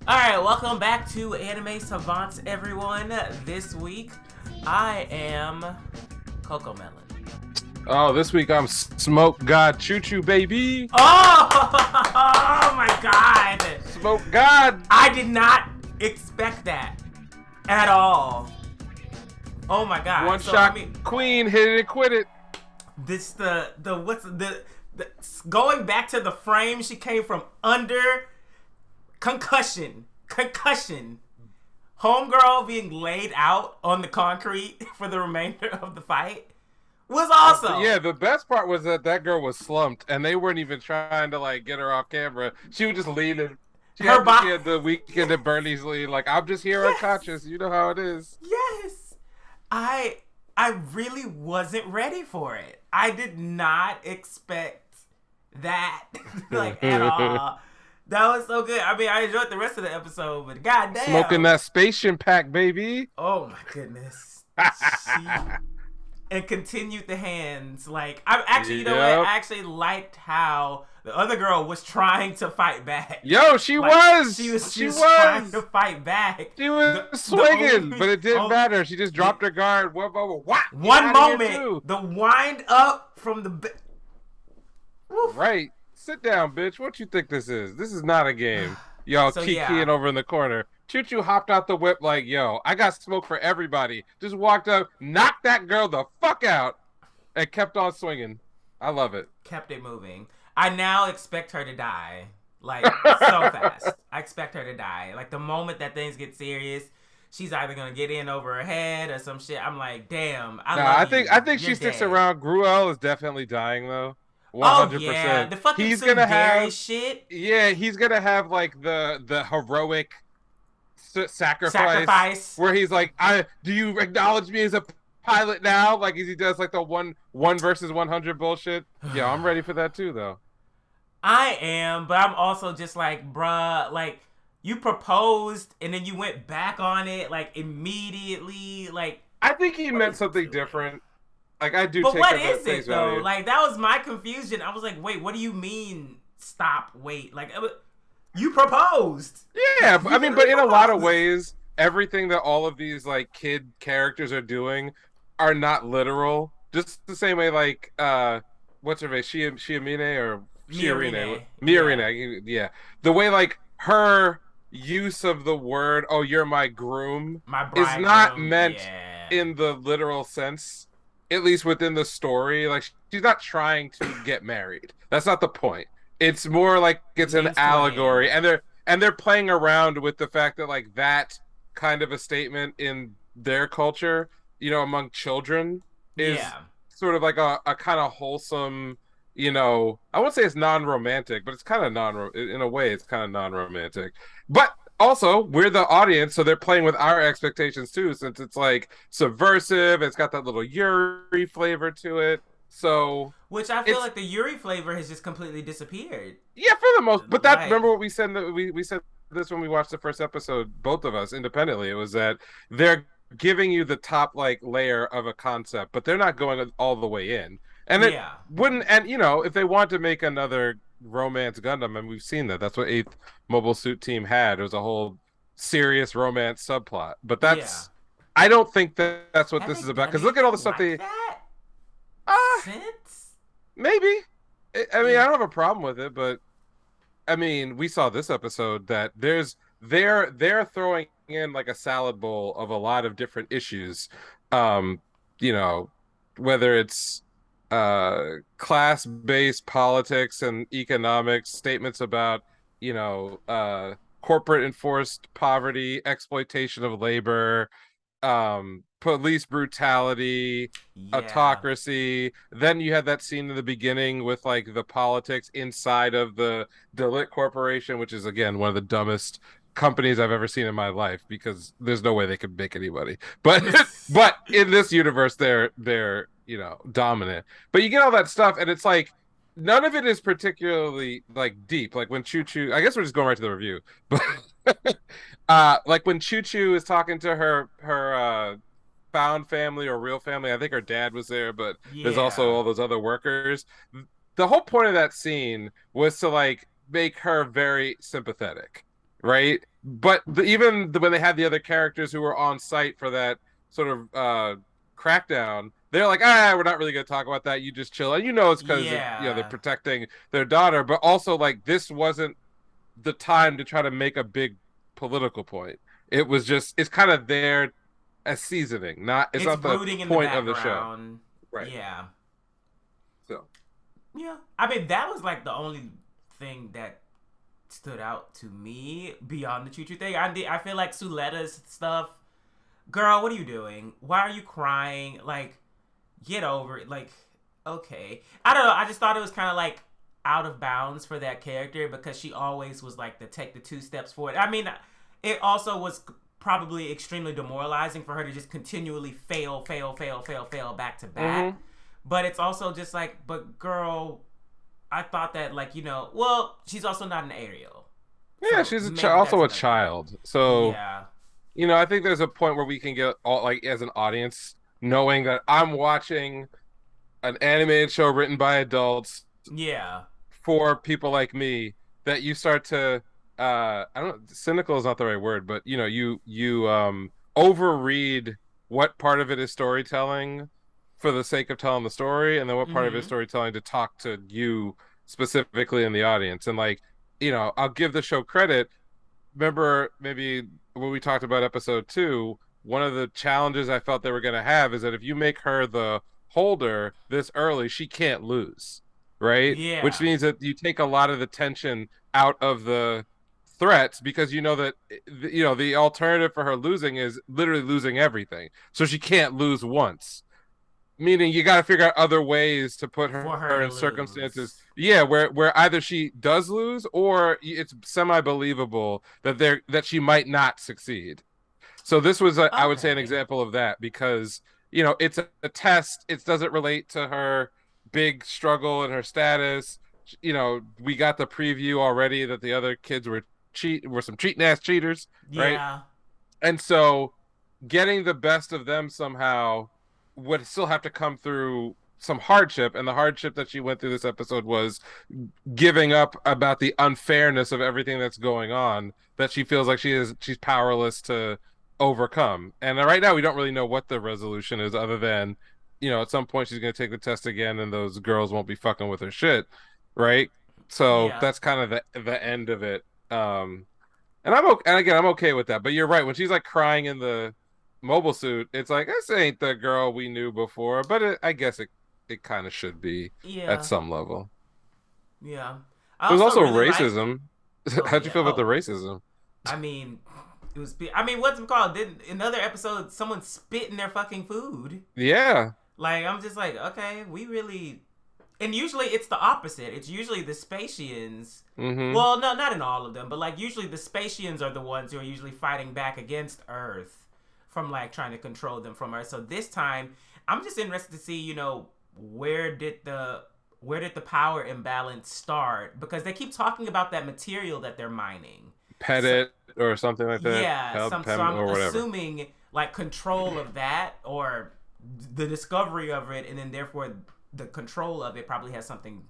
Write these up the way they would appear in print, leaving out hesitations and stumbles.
Alright, welcome back to Anime Savants, everyone. This week, I am Coco Melon. Oh, this week I'm Smoke God ChuChu, baby. Oh my god. Smoke God. I did not expect that at all. Oh my god. One shot queen, hit it and quit it. This going back to the frame, she came from under. Concussion. Homegirl being laid out on the concrete for the remainder of the fight was awesome. Yeah, the best part was that girl was slumped, and they weren't even trying to like get her off camera. She was just leaning. She had the weekend at Bernie's lead. Like, I'm just here unconscious. You know how it is. Yes, I really wasn't ready for it. I did not expect that like at all. That was so good. I mean, I enjoyed the rest of the episode, but goddamn. Smoking that spaceship pack, baby. Oh my goodness. And continued the hands. Like, I actually, you know what? I actually liked how the other girl was trying to fight back. Yo, she was. She was trying to fight back. She was swinging, but it didn't matter. She just dropped her guard. One moment. The wind up from the... Right. Sit down, bitch. What you think this is? This is not a game. Y'all kikiing over in the corner. ChuChu hopped out the whip like, yo, I got smoke for everybody. Just walked up, knocked that girl the fuck out, and kept on swinging. I love it. Kept it moving. I now expect her to die. Like, so fast. I expect her to die. Like, the moment that things get serious, she's either going to get in over her head or some shit. I'm like, damn. I think she sticks around. Gruel is definitely dying, though. 100%. Oh yeah, the fucking he's gonna have shit. Yeah, he's gonna have like the heroic sacrifice where he's like, do you acknowledge me as a pilot now? Like, as he does like the one versus 100 bullshit. Yeah, I'm ready for that too, though. I am, but I'm also just like, bruh, like, you proposed and then you went back on it like immediately. Like, I think he meant something different. Like, I do. But take what is it though? Value. Like, that was my confusion. I was like, wait, what do you mean? Stop, wait. Like, you proposed. Yeah, I mean, but in a lot of ways, everything that all of these like kid characters are doing are not literal. Just the same way, like, what's her name? Miorine. Yeah. The way like her use of the word "oh, you're my groom" is not meant in the literal sense. At least within the story, like, she's not trying to get married. That's not the point. It's more like it's an allegory, and they're playing around with the fact that like that kind of a statement in their culture, you know, among children, is sort of like a kind of wholesome, you know. I wouldn't say it's non-romantic, but it's kind of in a way. It's kind of non-romantic, but. Also, we're the audience, so they're playing with our expectations too, since it's like subversive. It's got that little Yuri flavor to it. So, which I feel like the Yuri flavor has just completely disappeared. Yeah, for the most. But that remember what we said? We said this when we watched the first episode, both of us independently. It was that they're giving you the top like layer of a concept, but they're not going all the way in. And it wouldn't. And you know, if they want to make another romance Gundam, and we've seen that. That's what 8th Mobile Suit Team had. It was a whole serious romance subplot. But that's I don't think that's what this is about. Because look at all the stuff since maybe. I mean, I don't have a problem with it, but I mean, we saw this episode that they're throwing in like a salad bowl of a lot of different issues. You know, whether it's class-based politics and economics, statements about, you know, corporate enforced poverty, exploitation of labor, police brutality, autocracy. Then you had that scene in the beginning with like the politics inside of the Delit Corporation, which is again one of the dumbest companies I've ever seen in my life, because there's no way they could make anybody. But in this universe, they're you know, dominant. But you get all that stuff, and it's like none of it is particularly like deep. Like when ChuChu, I guess we're just going right to the review. But like when ChuChu is talking to her found family or real family. I think her dad was there, but there's also all those other workers. The whole point of that scene was to like make her very sympathetic, right? but when they had the other characters who were on site for that sort of crackdown, they're like, we're not really going to talk about that. You just chill, and it's because they're Yeah. protecting their daughter, but also like this wasn't the time to try to make a big political point. It's kind of there as seasoning, it's It's not the brooding in the point of the show, background. right? Yeah. So Yeah. I mean, that was like the only thing that stood out to me beyond the ChuChu thing. I feel like Suleta's stuff. Girl, what are you doing? Why are you crying? Like, get over it. Like, okay. I don't know. I just thought it was kind of like out of bounds for that character because she always was like the take the two steps forward. I mean, it also was probably extremely demoralizing for her to just continually fail back to back. mm-hmm. But it's also just like, but girl, I thought that like, well, she's also not an Ariel. Yeah, So she's maybe also a that's another child, thing. so Yeah. I think there's a point where we can get all like as an audience knowing that I'm watching an animated show written by adults Yeah. for people like me, that you start to I don't cynical is not the right word, but you overread what part of it is storytelling for the sake of telling the story, and then what part of it is Mm-hmm. storytelling to talk to you specifically in the audience. And like, I'll give the show credit. Remember maybe when we talked about episode 2, one of the challenges I felt they were going to have is that if you make her the holder this early, she can't lose, right? Which Yeah. means that you take a lot of the tension out of the threats, because you know that the alternative for her losing is literally losing everything. So she can't lose once. Meaning you got to figure out other ways to put For her her to in circumstances, lose. yeah, where either she does lose or it's semi believable that she might not succeed. So this was, I would say, an Okay. example of that, because it's a test. It doesn't relate to her big struggle and her status. We got the preview already that the other kids were some cheating ass cheaters, right? Yeah. And so getting the best of them somehow would still have to come through some hardship, and the hardship that she went through this episode was giving up about the unfairness of everything that's going on, that she feels like she's powerless to overcome. And right now we don't really know what the resolution is, other than at some point she's going to take the test again and those girls won't be fucking with her shit, right? So Yeah. that's kind of the end of it. And I'm okay with that. But you're right, when she's like crying in the mobile suit, it's like, this ain't the girl we knew before, but I guess it kind of should be at Yeah. some level. Yeah. I There's also also really like. racism. Oh How'd you yeah. feel about the Oh, racism? I mean, it was. I mean, what's it called? Did another episode someone spit in their fucking food? Yeah. Like I'm just like, okay, we really. And usually it's the opposite. It's usually the Spatians. Mm-hmm. Well, no, not in all of them, but like usually the Spatians are the ones who are usually fighting back against Earth from like trying to control them from Earth. So this time, I'm just interested to see, where did the power imbalance start? Because they keep talking about that material that they're mining. So Pettit or something like that. yeah, so Pem I'm or whatever. assuming like control of that or the discovery of it, and then therefore the control of it probably has something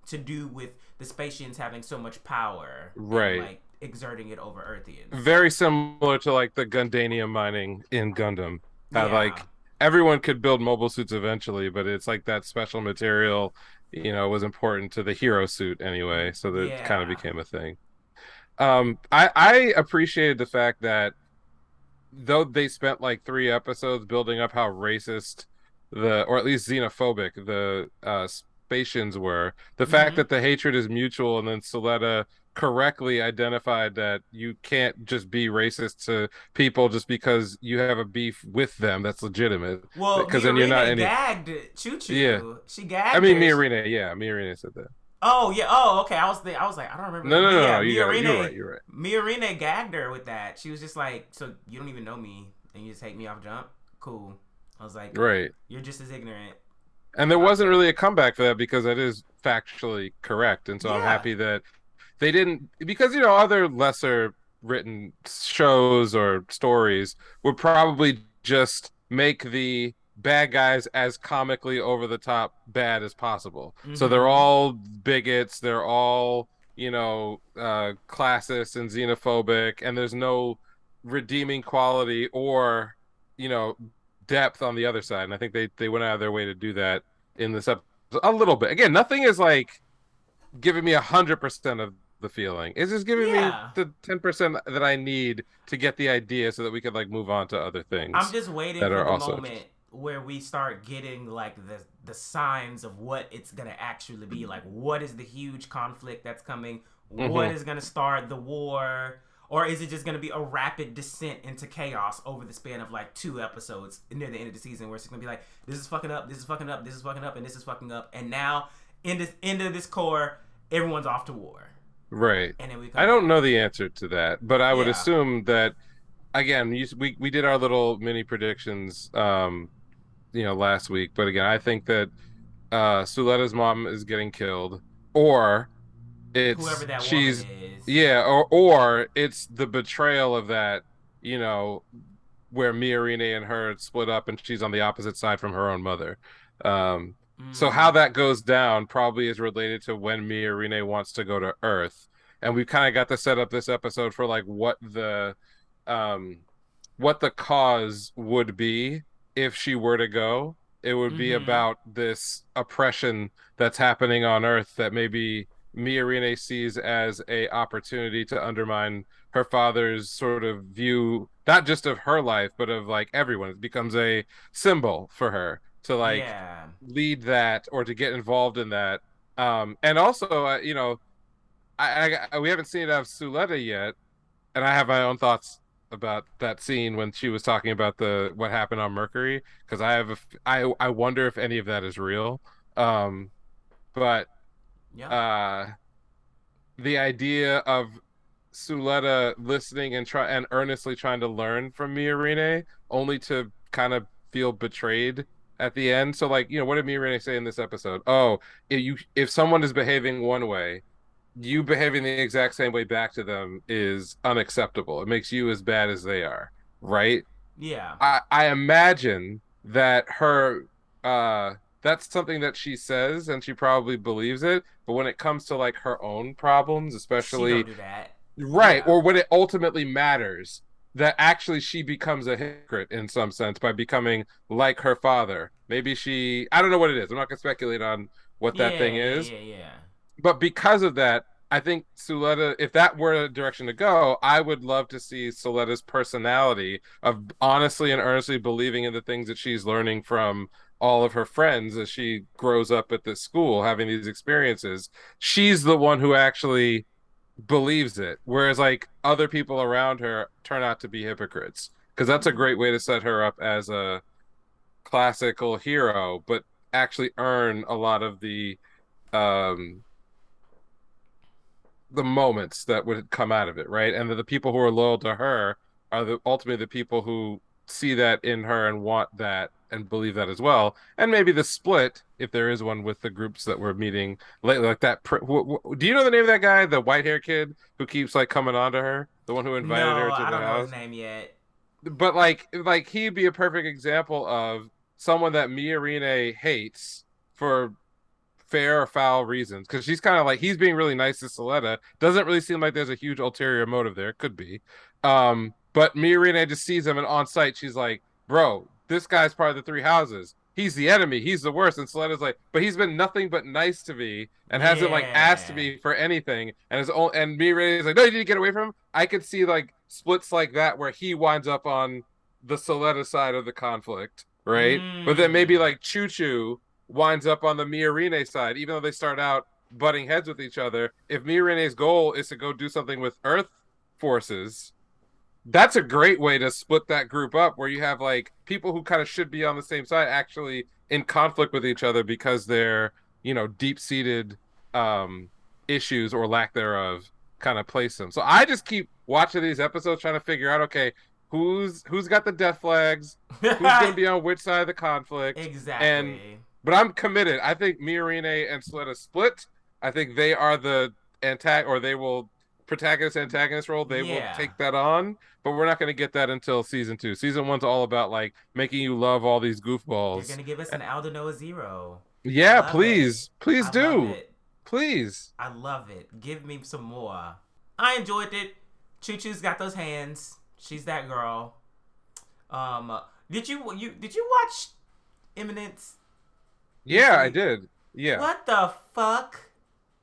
to do with the Spatians having so much power and Right. like exerting it over Earthians. Very similar to like the Gundanium mining in Gundam. How Yeah, like everyone could build mobile suits eventually, but it's like that special material, was important to the hero suit anyway. So that kind of yeah. became a thing. I appreciated the fact that though they spent like 3 episodes building up how racist or at least xenophobic the Spatians were, the fact Mm-hmm. that the hatred is mutual, and then Soletta correctly identified that you can't just be racist to people just because you have a beef with them that's legitimate, Well, because then you're not Miorine any. gagged Yeah, ChuChu. She I gagged mean her. Miorine, yeah, Miorine said that. Oh yeah. Oh okay. I was like, I don't remember. No, no, But no, yeah, no, you're right, you're right. Miorine gagged her with that. She was just like, so you don't even know me and you just hate me off jump. Cool. I was like, Right. you're just as ignorant. And there wasn't Okay. really a comeback for that, because that is factually correct. And so I'm Yeah. happy that they didn't, because other lesser written shows or stories would probably just make the bad guys as comically over the top bad as possible. So they're Mm-hmm. all bigots, they're all classist and xenophobic, and there's no redeeming quality or you know depth on the other side. And I think they went out of their way to do that in this episode a little bit. Again, nothing is like giving me 100% of the feeling. It's just giving me Yeah. the 10% that I need to get the idea so that we could like move on to other I'm things just waiting that for are the also moment where we start getting like the signs of what it's gonna actually be. Like, what is the huge conflict that's coming? What hmm is gonna start the war? Or is it just gonna be a rapid descent into chaos over the span of like 2 episodes near the end of the season, where it's gonna be like, this is fucking up, this is fucking up, this is fucking up, and this is fucking up, and now in this end of this core, everyone's off to war, right. and then we I come don't back. know the answer to that, but I would Yeah. assume that again, we did our little mini predictions last week, but again, I think that Suletta's mom is getting killed, or Whoever it's that woman she's is. yeah, or it's the betrayal of that, you know, where Miorine and her split up and she's on the opposite side from her own mother. Um, so how Mm. that goes down probably is related to when Miorine wants to go to Earth. And we kind of got to set up this episode for like um what the cause would be if she were to go. It would be Mm-hmm. about this oppression that's happening on Earth that maybe Miorine sees as a opportunity to undermine her father's sort of view, not just of her life, but of like everyone. It becomes a symbol for her to like Yeah. lead that or to get involved in that. And also, we haven't seen it of Suletta yet, and I have my own thoughts about that scene when she was talking about the what happened on Mercury because I wonder if any of that is real. But Yep. uh the idea of Suletta listening and try and earnestly trying to learn from Miorine, only to kind of feel betrayed at the end. So, like, what did Miorine say in this episode? Oh, if someone is behaving one way, you behaving the exact same way back to them is unacceptable. It makes you as bad as they are, right? Yeah. I imagine that her uh that's something that she says and she probably believes it, but when it comes to like her own problems, She don't especially do that. right, Yeah. or when it ultimately matters, that actually she becomes a hypocrite in some sense by becoming like her father. Maybe I don't know what it is. I'm not gonna speculate on what that thing Yeah. Yeah. is, Yeah. Yeah. but because of that, I think Suletta, if that were a direction to go, I would love to see Suletta's personality of honestly and earnestly believing in the things that she's learning from all of her friends as she grows up at this school, having these experiences. She's the one who actually believes it, whereas like other people around her turn out to be hypocrites. Because that's a great way to set her up as a classical hero, but actually earn a lot of um the moments that would come out of it, right? And the people who are loyal to her are ultimately the people who see that in her and want that and believe that as well. And maybe the split, if there is one, with the groups that we're meeting lately, like that. Do you know the name of that guy, the white hair kid who keeps like coming on to her, the one who invited No, her to I the don't know his house? name yet. But like he'd be a perfect example of someone that Miorine hates for fair or foul reasons because she's kind of like he's being really nice to Soletta. Doesn't really seem like there's a huge ulterior motive there. Could be. But Miorine just sees him and on sight she's like, bro, this guy's part of the three houses. He's the enemy. He's the worst. And Soletta's like, but he's been nothing but nice to me and hasn't like asked Yeah. me for anything. And Miorine is like, no, you need to get away from him. I could see like splits like that where he winds up on the Soletta side of the conflict, right? But then maybe Mm. like ChuChu winds up on the Miorine side, even though they start out butting heads with each other. If Miorine's goal is to go do something with Earth forces, that's a great way to split that group up where you have like people who kind of should be on the same side actually in conflict with each other because they're, deep-seated um issues or lack thereof kind of place them. So I just keep watching these episodes trying to figure out, okay, who's got the death flags, who's going to be on which side of the conflict, and Exactly. but I'm committed. I think Miorine and Soletta split. I think they are the or they will protagonist antagonist role. They will Yeah. take that on, but we're not going to get that until season 2. Season 1's all about like making you love all these They're goofballs. gonna give us an Aldo Noah Zero. I Yeah, love it. please I love do. it. Please. I love it. Give me some more. I enjoyed it. ChuChu's got those hands. She's that girl. Did you watch Eminence? Yeah, I did. Yeah. What the fuck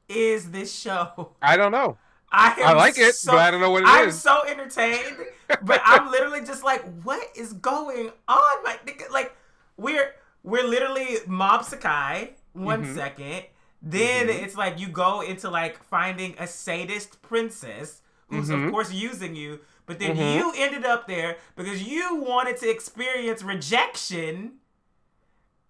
is this show? I don't know. I like it, but I don't know what it is. I'm so entertained, but I'm literally just like, what is going on? Like we're literally Mob Sakai 1 second. Then it's like you go into like finding a sadist princess who's of course using you, but then you ended up there because you wanted to experience rejection.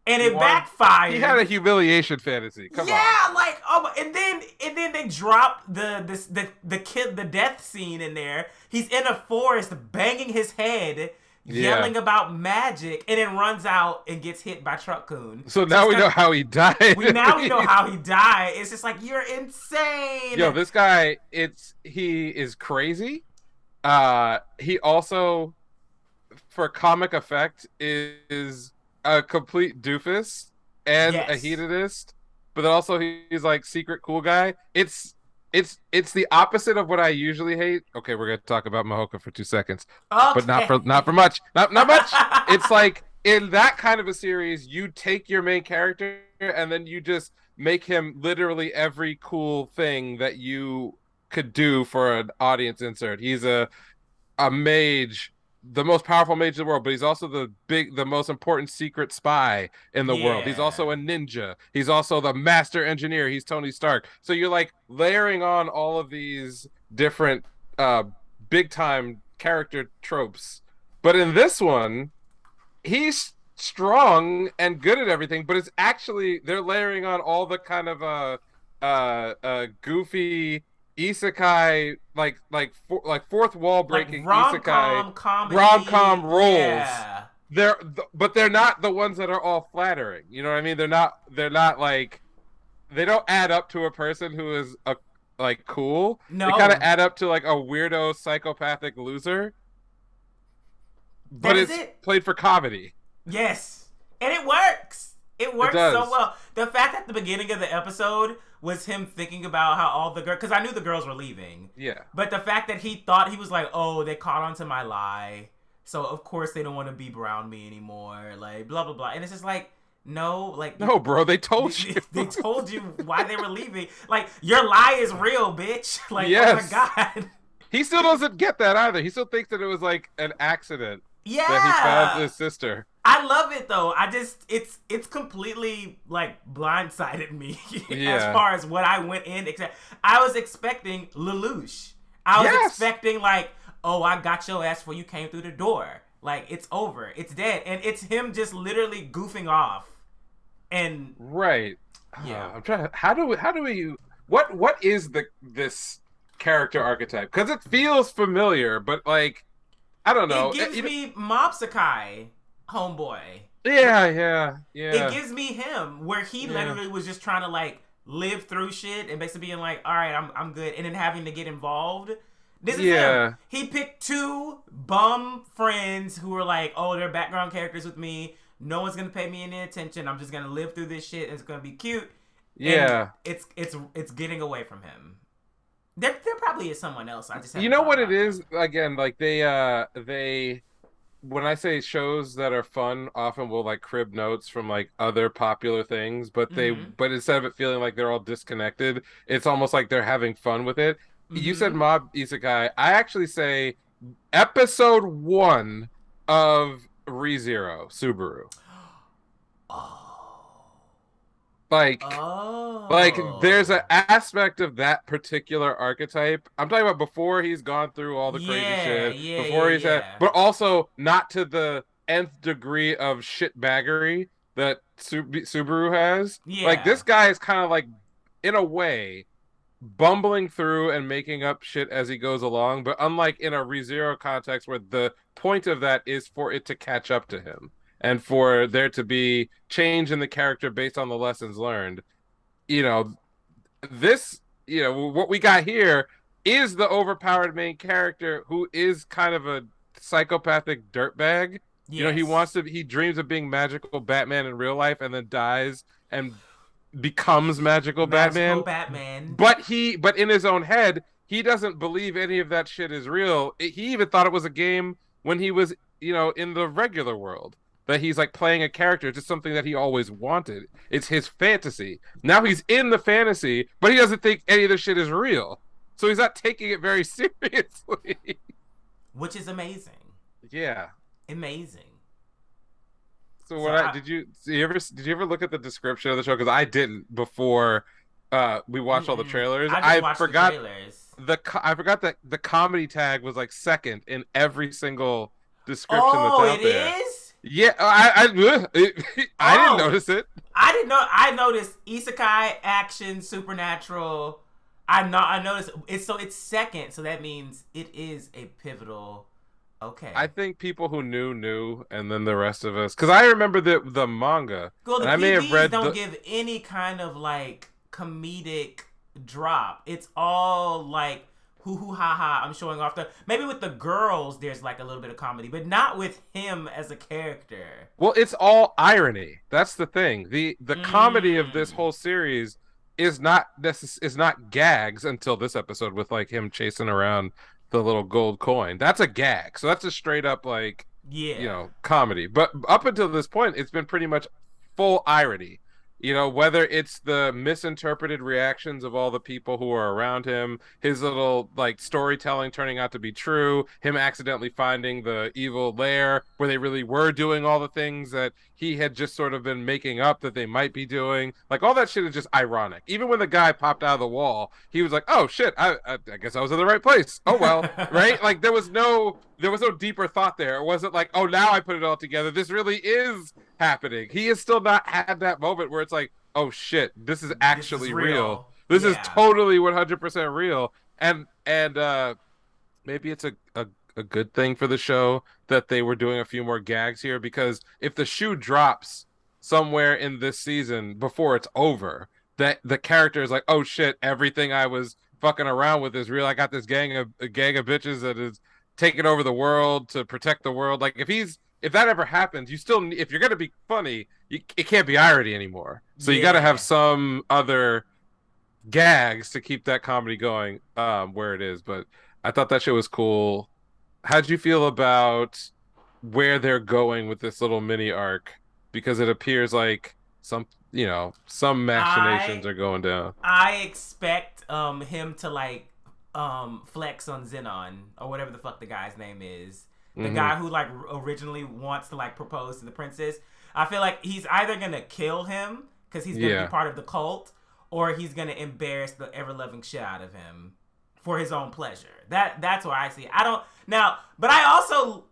And it backfired. He had a humiliation fantasy. Come on. Yeah, like and then they drop the death scene in there. He's in a forest banging his head, yelling about magic, and then runs out and gets hit by Truck-kun. So now we know how he died. We know how he died. It's just like, you're insane. Yo, this guy, he is crazy. He also, for comic effect, is a complete doofus and a hedonist, but then also he's like secret cool guy. It's the opposite of what I usually hate. Okay, we're gonna talk about Mahoka for 2 seconds, but not for much. Not much. It's like in that kind of a series, you take your main character and then you just make him literally every cool thing that you could do for an audience insert. He's a mage, the most powerful mage in the world, but he's also the most important secret spy in the world. He's also a ninja. He's also the master engineer. He's Tony Stark. So you're like layering on all of these different big time character tropes. But in this one, he's strong and good at everything, but it's actually they're layering on all the kind of goofy isekai, like fourth wall breaking, like rom-com roles. Yeah. They're not the ones that are all flattering. You know what I mean? They're not like, they don't add up to a person who is like cool. No. They kind of add up to like a weirdo psychopathic loser. But it's played for comedy. Yes, and it works. It works so well. The fact that the beginning of the episode was him thinking about how all the girls, because I knew the girls were leaving. Yeah. But the fact that he was like, oh, they caught on to my lie, so of course they don't want to be around me anymore, like blah blah blah. And it's just like, no, bro, they told you. They told you why they were leaving. Like, your lie is real, bitch. Like, yes. Oh my god. He still doesn't get that either. He still thinks that it was like an accident. Yeah. That he found his sister. I love it though. It's completely like blindsided me as far as what I went in. Except I was expecting Lelouch. I was expecting like, oh, I got your ass before you came through the door. Like, it's over. It's dead. And it's him just literally goofing off. And right. Yeah. I'm trying to, how do we what is this character archetype? Because it feels familiar, but like, I don't know. It gives me Mob Sakai, homeboy. Yeah. It gives me him, where he literally was just trying to like live through shit and basically being like, all right, I'm good, and then having to get involved. This is him. He picked two bum friends who were like, oh, they're background characters with me. No one's gonna pay me any attention. I'm just gonna live through this shit. And it's gonna be cute. Yeah. And it's getting away from him. There probably is someone else. I just you know what it is, again, like they when I say shows that are fun, often will like crib notes from like other popular things, but but instead of it feeling like they're all disconnected, it's almost like they're having fun with it. You said Mob Isekai. I actually say episode 1 of ReZero Subaru. Like there's an aspect of that particular archetype. I'm talking about before he's gone through all the crazy shit. Before he's had, but also not to the nth degree of shitbaggery that Subaru has. Yeah. Like, this guy is kind of like, in a way, bumbling through and making up shit as he goes along. But unlike in a ReZero context, where the point of that is for it to catch up to him, and for there to be change in the character based on the lessons learned. You know, this, you know, what we got here is the overpowered main character who is kind of a psychopathic dirtbag. Yes. You know, he dreams of being magical Batman in real life and then dies and becomes magical Magical Batman, Batman. but in his own head, he doesn't believe any of that shit is real. He even thought it was a game when he was, in the regular world. That he's like playing a character, just something that he always wanted. It's his fantasy. Now he's in the fantasy, but he doesn't think any of this shit is real. So he's not taking it very seriously. Which is amazing. Yeah. Amazing. So did you ever look at the description of the show? Because I didn't before we watched all the trailers. I just watched forgot the trailers. I forgot that the comedy tag was like second in every single description that's out there. It is? Yeah, I didn't notice it. I didn't know. I noticed isekai, action, supernatural. I noticed it's second, so that means it is a pivotal. Okay. I think people who knew, and then the rest of us, because I remember the manga. Well, the and I may have read don't give any kind of like comedic drop. It's all like hoo hoo ha ha. I'm showing off maybe with the girls there's like a little bit of comedy, but not with him as a character. Well, it's all irony. That's the thing. The comedy of this whole series is not gags until this episode with like him chasing around the little gold coin. That's a gag. So that's a straight up like comedy. But up until this point, it's been pretty much full irony. Whether it's the misinterpreted reactions of all the people who are around him, his little like storytelling turning out to be true, him accidentally finding the evil lair where they really were doing all the things that he had just sort of been making up that they might be doing. Like all that shit is just ironic. Even when the guy popped out of the wall, he was like, "Oh shit, I guess I was in the right place. Oh well," right? Like there was no deeper thought there. It wasn't like, "Oh, now I put it all together. This really is happening." He has still not had that moment where it's like, "Oh shit, this is actually real. This is totally 100% real." And maybe it's a good thing for the show that they were doing a few more gags here, because if the shoe drops somewhere in this season before it's over, that the character is like, "Oh shit, everything I was fucking around with is real. I got this gang of bitches that is taking over the world to protect the world." Like if that ever happens, if you're gonna be funny, it can't be irony anymore. So you got to have some other gags to keep that comedy going where it is. But I thought that show was cool. How'd you feel about where they're going with this little mini arc? Because it appears like some machinations are going down. I expect him to like flex on Zenon or whatever the fuck the guy's name is. The guy who like originally wants to like propose to the princess. I feel like he's either gonna kill him because he's gonna be part of the cult, or he's gonna embarrass the ever loving shit out of him for his own pleasure. That's where I see it. But I also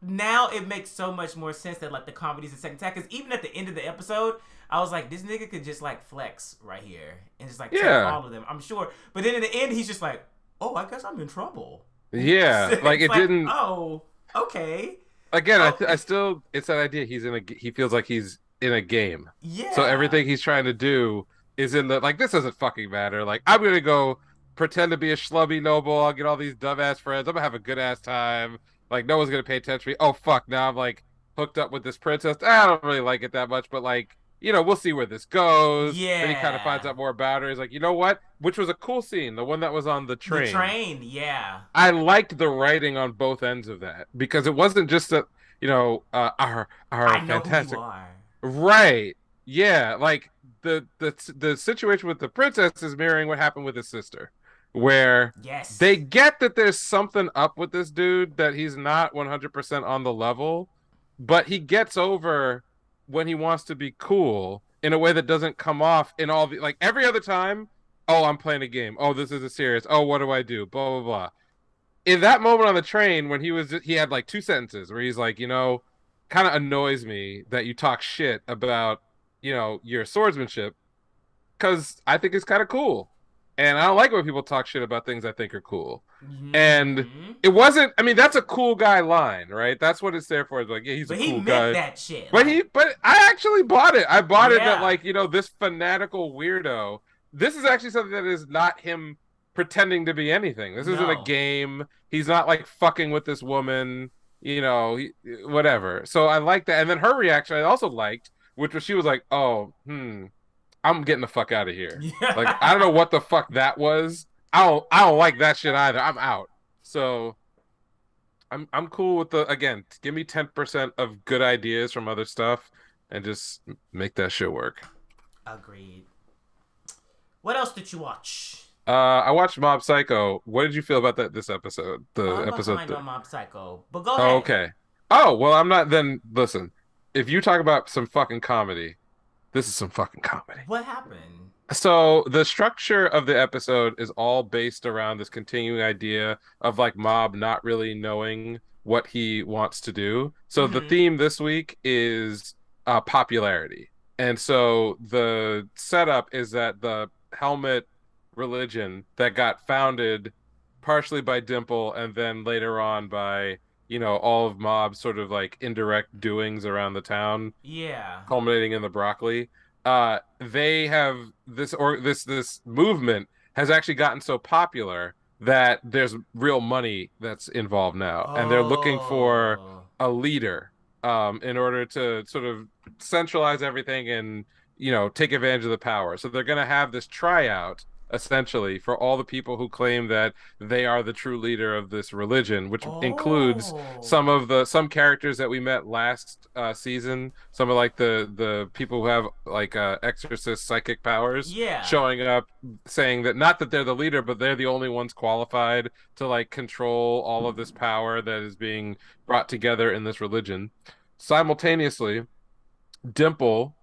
now it makes so much more sense that like the comedy's the second attack, because even at the end of the episode, I was like, this nigga could just like flex right here and just like tell all of them, I'm sure. But then in the end, he's just like, "Oh, I guess I'm in trouble." Yeah, like it didn't. Oh, okay. Again, I still, it's that idea. He feels like he's in a game. Yeah. So everything he's trying to do is in the like. This doesn't fucking matter. Like I'm gonna go pretend to be a schlubby noble. I'll get all these dumbass friends. I'm gonna have a good ass time. Like no one's gonna pay attention to me. Oh fuck! Now I'm like hooked up with this princess. I don't really like it that much, but like we'll see where this goes. Yeah. Then he kind of finds out more about her. He's like, you know what? Which was a cool scene. The one that was on the train. The train, yeah. I liked the writing on both ends of that, because it wasn't just that, our I know fantastic. Who you are. Right. Yeah. Like the situation with the princess is mirroring what happened with his sister, where they get that there's something up with this dude, that he's not 100% on the level, but he gets over when he wants to be cool in a way that doesn't come off in all the like every other time. Oh, I'm playing a game. Oh, this isn't serious. Oh, what do I do? Blah blah blah. In that moment on the train, when he had like two sentences where he's like, kind of annoys me that you talk shit about your swordsmanship, because I think it's kind of cool, and I don't like when people talk shit about things I think are cool. And it wasn't. I mean, that's a cool guy line, right? That's what it's there for. It's like, yeah, he's a cool guy. That shit. But but I actually bought it. I bought it that like this fanatical weirdo. This is actually something that is not him pretending to be anything. This isn't a game. He's not like fucking with this woman. Whatever. So I like that. And then her reaction I also liked, which was she was like, "Oh, I'm getting the fuck out of here. Like I don't Yeah. know what the fuck that was. I don't like that shit either. I'm out. So I'm cool with the again, give me 10% of good ideas from other stuff and just make that shit work. Agreed. What else did you watch? I watched Mob Psycho. What did you feel about that this episode? Oh, The I'm episode behind th on Mob Psycho, but go Oh, ahead. okay. Oh, well, I'm not then listen. If you talk about some fucking comedy, this is some fucking comedy. What happened? So the structure of the episode is all based around this continuing idea of like Mob not really knowing what he wants to do. So the Mm-hmm. theme this week is popularity. And so the setup is that the helmet religion that got founded partially by Dimple and then later on by, all of Mob's sort of like indirect doings around the town, Yeah. culminating in the broccoli. They have this movement has actually gotten so popular that there's real money that's involved now, and they're looking for Oh. a leader in order to sort of centralize everything and take advantage of the power. So they're going to have this tryout essentially for all the people who claim that they are the true leader of this religion, which includes Oh. some characters that we met last season, some of like the people who have like exorcist psychic powers Yeah. showing up saying that not that they're the leader, but they're the only ones qualified to like control all of this power that is being brought together in this religion. Simultaneously, Dimple,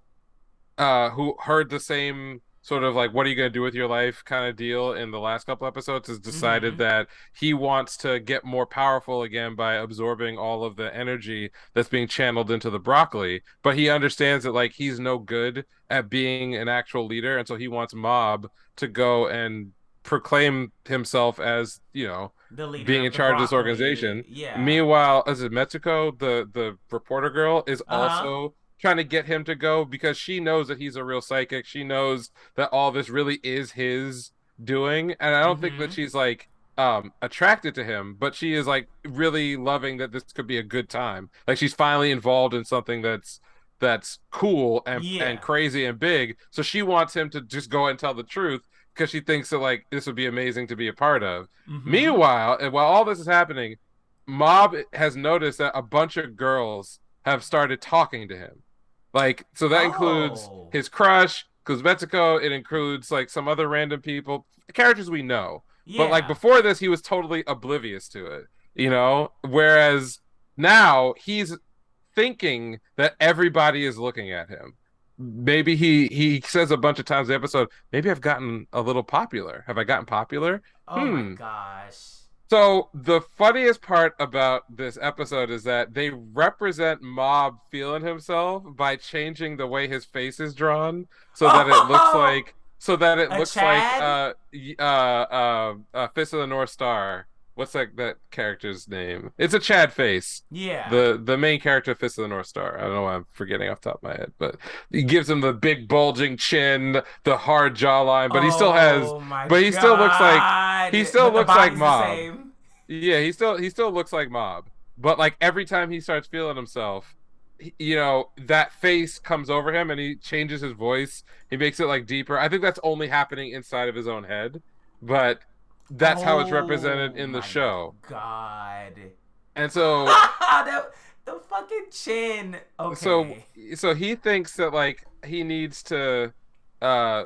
who heard the same sort of like, what are you going to do with your life kind of deal in the last couple episodes, has decided Mm-hmm. that he wants to get more powerful again by absorbing all of the energy that's being channeled into the broccoli. But he understands that like he's no good at being an actual leader. And so he wants Mob to go and proclaim himself as, The leader being in of the charge of this broccoli. organization. Yeah. Meanwhile, as it Mexico, the reporter girl is Uh-huh. also trying to get him to go because she knows that he's a real psychic. She knows that all this really is his doing, and I don't think that Mm-hmm. she's like attracted to him, but she is like really loving that this could be a good time. Like she's finally involved in something that's cool and Yeah. crazy and big. So she wants him to just go and tell the truth because she thinks that like this would be amazing to be a part of. Mm-hmm. Meanwhile, and while all this is happening, Mob has noticed that a bunch of girls have started talking to him. Like, so that includes Oh. his crush, Kuzmetsuko, it includes like some other random people, characters we know. But like Yeah. before this, he was totally oblivious to it. Whereas now he's thinking that everybody is looking at him. Maybe he says a bunch of times in the episode, maybe I've gotten a little popular. Have I gotten popular? Oh my Hmm. gosh. So the funniest part about this episode is that they represent Mob feeling himself by changing the way his face is drawn so that it looks Oh, like a Chad? Fist of the North Star. What's that character's name? It's a Chad face. Yeah. The main character of Fist of the North Star. I don't know why I'm forgetting off the top of my head, but he gives him the big bulging chin, the hard jawline, Oh my but he still looks like god. he still But the looks like body's the Mob. same. Yeah, he still looks like Mob. But like every time he starts feeling himself, that face comes over him and he changes his voice. He makes it like deeper. I think that's only happening inside of his own head, but that's how it's represented Oh in the my show. god. And so The fucking chin. so Okay. so he thinks that like he needs to uh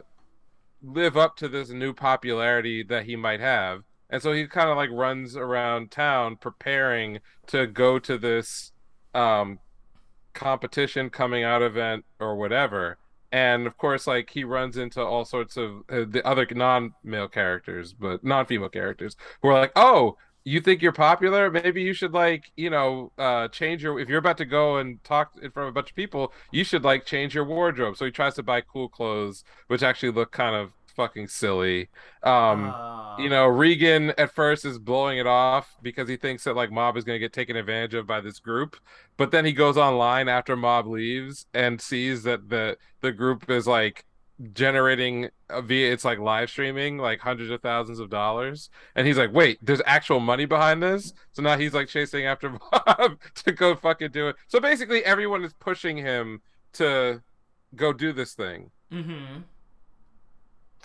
live up to this new popularity that he might have. And so he kind of like runs around town preparing to go to this um competition coming out event or whatever. And of course, like he runs into all sorts of the other non-male characters, but non-female characters who are like, "Oh, you think you're popular? Maybe you should like, change your. If you're about to go and talk in front of a bunch of people, you should like change your wardrobe." So he tries to buy cool clothes, which actually look kind of fucking silly. Um, Uh Regan at first is blowing it off because he thinks that like Mob is going to get taken advantage of by this group, but then he goes online after Mob leaves and sees that the group is like generating via it's like live streaming like hundreds of thousands of dollars, and he's like, wait, there's actual money behind this. So now he's like chasing after Mob to go fucking do it. So basically everyone is pushing him to go do this thing. mm-hmm.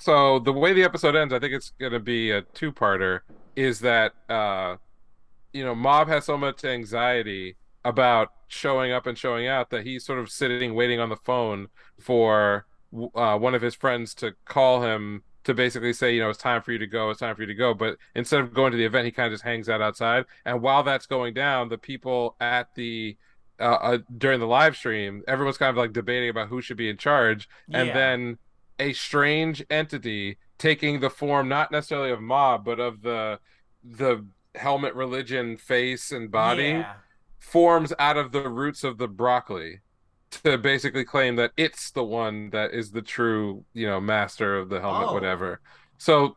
So the way the episode ends, I think it's gonna be a two-parter, is that Mob has so much anxiety about showing up and showing out that he's sort of sitting waiting on the phone for one of his friends to call him to basically say, it's time for you to go, it's time for you to go. But instead of going to the event, he kind of just hangs out outside. And while that's going down, the people at the during the live stream, everyone's kind of like debating about who should be in charge. And Yeah. then a strange entity taking the form not necessarily of Mob, but of the helmet religion face and body Yeah. forms out of the roots of the broccoli to basically claim that it's the one that is the true, master of the helmet, Oh. whatever. So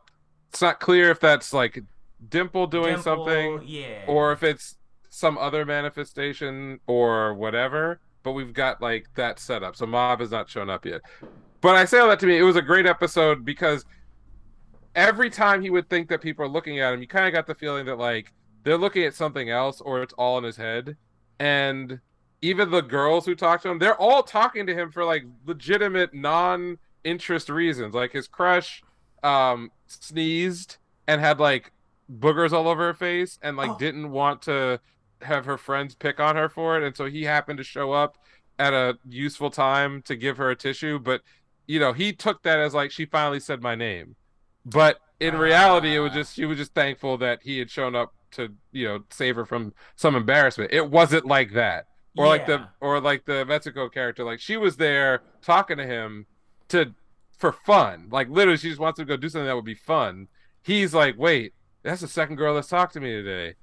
it's not clear if that's like Dimple doing Dimple. something or Yeah. if it's some other manifestation or whatever. But we've got like that set up. So Mob has not shown up yet. But I say all that to me, it was a great episode because every time he would think that people are looking at him, you kind of got the feeling that like they're looking at something else or it's all in his head. And even the girls who talk to him, they're all talking to him for like legitimate non-interest reasons. Like his crush sneezed and had like boogers all over her face and like Oh. didn't want to have her friends pick on her for it. And so he happened to show up at a useful time to give her a tissue, but he took that as like she finally said my name, but in reality, it was Uh. just she was just thankful that he had shown up to, save her from some embarrassment. It wasn't like that. Yeah. Or like the Mexico character, like she was there talking to him to for fun. Like literally she just wants to go do something that would be fun. He's like, wait, that's the second girl that's talked to me today.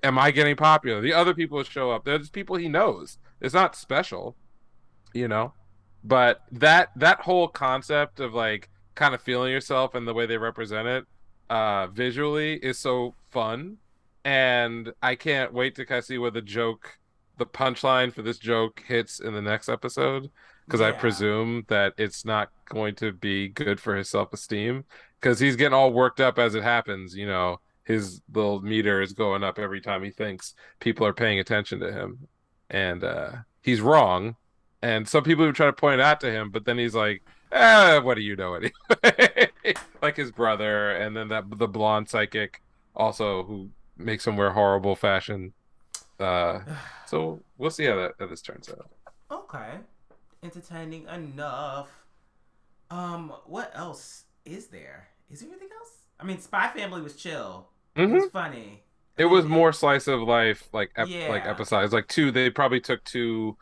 Am I getting popular? The other people show up. They're just people he knows. It's not special, you know but that whole concept of like kind of feeling yourself and the way they represent it visually is so fun, and I can't wait to kind of see where the punchline for this joke hits in the next episode, because I Yeah. presume that it's not going to be good for his self-esteem, because he's getting all worked up as it happens. His little meter is going up every time he thinks people are paying attention to him, and he's wrong, and some people even try to point it out to him, but then he's like, what do you know anyway? Like his brother, and then the blonde psychic also who makes him wear horrible fashion. Uh, so we'll see how this turns out. Okay. Entertaining enough. What else is there? Is there anything else? I mean, Spy Family was chill. It was Hmm. funny. I It mean, was more slice of life, like yeah, episodes, like two. They probably took two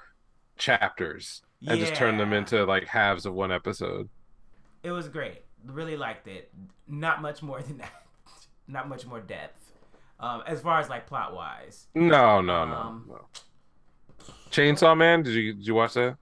chapters and just turned them yeah. into like halves of one episode. It was great. Really liked it. Not much more than that. Not much more depth. As far as like plot wise. No, no, no, Um, no. what Chainsaw Man, did you watch that?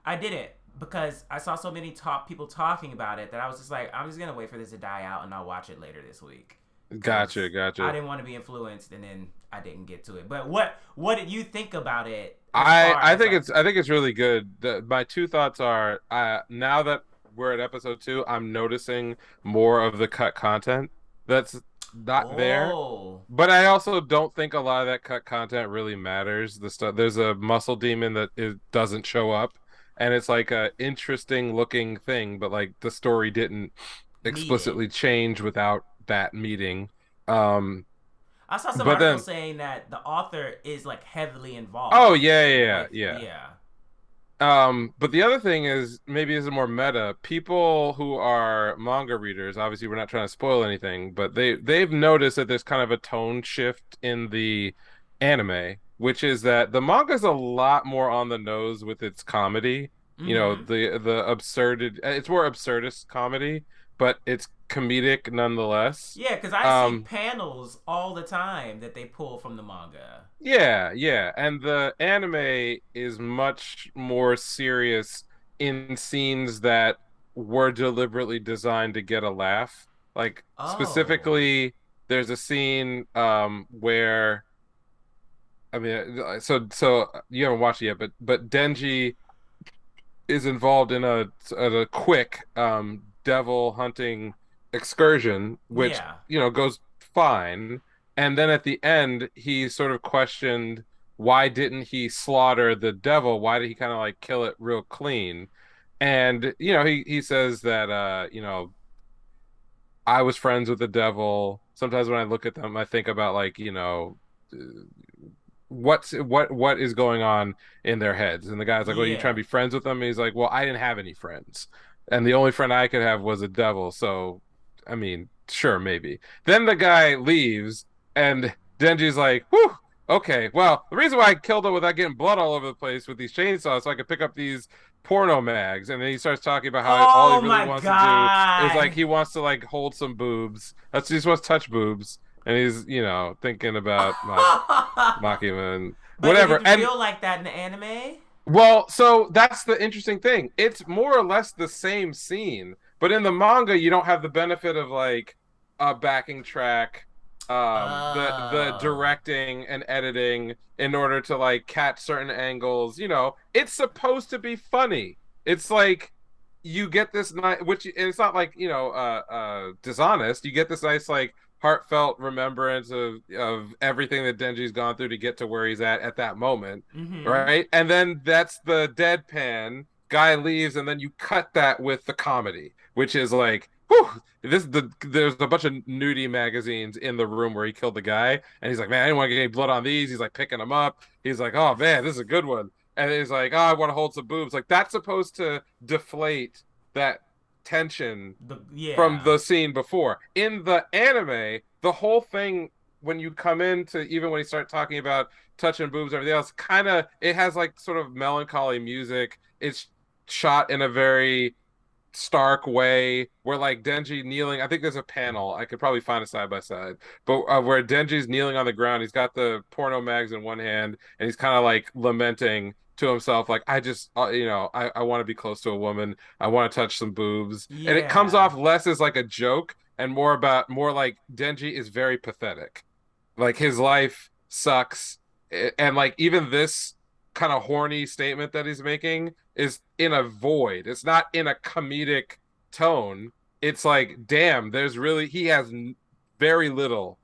I did it because I saw so many people talking about it that I was just like, I'm just gonna wait for this to die out and I'll watch it later this week Gotcha, because I gotcha. didn't want to be influenced and then I didn't get to it. But what did you think about it as I far I as think like? it's really good. My two thoughts are now that we're at episode two, I'm noticing more of the cut content that's not there. Oh, But I also don't think a lot of that cut content really matters. There's a muscle demon that doesn't show up, and it's like a interesting looking thing, but like the story didn't needed. explicitly change without that meeting. Um, I saw some but articles then, saying that the author is like heavily oh involved yeah, yeah, yeah, with yeah. yeah. But the other thing is, maybe this is more meta. People who are manga readers, obviously we're not trying to spoil anything, but they've noticed that there's kind of a tone shift in the anime, which is that the manga's a lot more on the nose with its comedy. Mm-hmm. The absurded, it's more absurdist comedy, but it's comedic nonetheless. Yeah, because I see Um, panels all the time that they pull from the manga. Yeah, yeah. And the anime is much more serious in scenes that were deliberately designed to get a laugh. Like Oh, specifically, there's a scene where I mean so you haven't watched it yet, but Denji is involved in a quick devil hunting excursion, which yeah. goes fine. And then at the end, he sort of questioned, why didn't he slaughter the devil? Why did he kind of like kill it real clean? And he says that I was friends with the devil. Sometimes when I look at them, I think about like, uh, what is going on in their heads. And the guy's like, "Well, you trying Yeah. to be friends with them?" And he's like, "Well, I didn't have any friends, and the only friend I could have was a devil. So, I mean, sure, maybe." Then the guy leaves, and Denji's like, "Whew, okay. Well, the reason why I killed him without getting blood all over the place with these chainsaws, so I could pick up these porno mags." And then he starts talking about how all he Oh really my wants to do is like god. he wants to like hold some boobs. He just wants to touch boobs, and he's thinking about Makima and But it whatever. didn't And feel like that in the anime. well, so that's the interesting thing. It's more or less the same scene, but in the manga, you don't have the benefit of like a backing track, the Oh. directing and editing in order to like catch certain angles. It's supposed to be funny. It's like you get this nice, which and it's not like dishonest. You get this nice like heartfelt remembrance of everything that Denji's gone through to get to where he's at that moment, Mm-hmm. right? And then that's the deadpan. Guy leaves, and then you cut that with the comedy, which is like, whew, there's a bunch of nudie magazines in the room where he killed the guy, and he's like, man, I didn't want to get any blood on these. He's like picking them up. He's like, oh man, this is a good one. And he's like, oh, I want to hold some boobs. Like that's supposed to deflate that tension from Yeah. the scene before. In the anime, the whole thing when you come into even when you start talking about touching boobs and everything else, kind of it has like sort of melancholy music. It's shot in a very stark way where like Denji kneeling. I think there's a panel. I could probably find a side by side, but where Denji's kneeling on the ground, he's got the porno mags in one hand, and he's kind of like lamenting to himself, like I just, I want to be close to a woman. I want to touch some boobs, and it comes Yeah. off less as like a joke and more like Denji is very pathetic. Like his life sucks, and like even this kind of horny statement that he's making is in a void. It's not in a comedic tone. It's like, damn, he has very little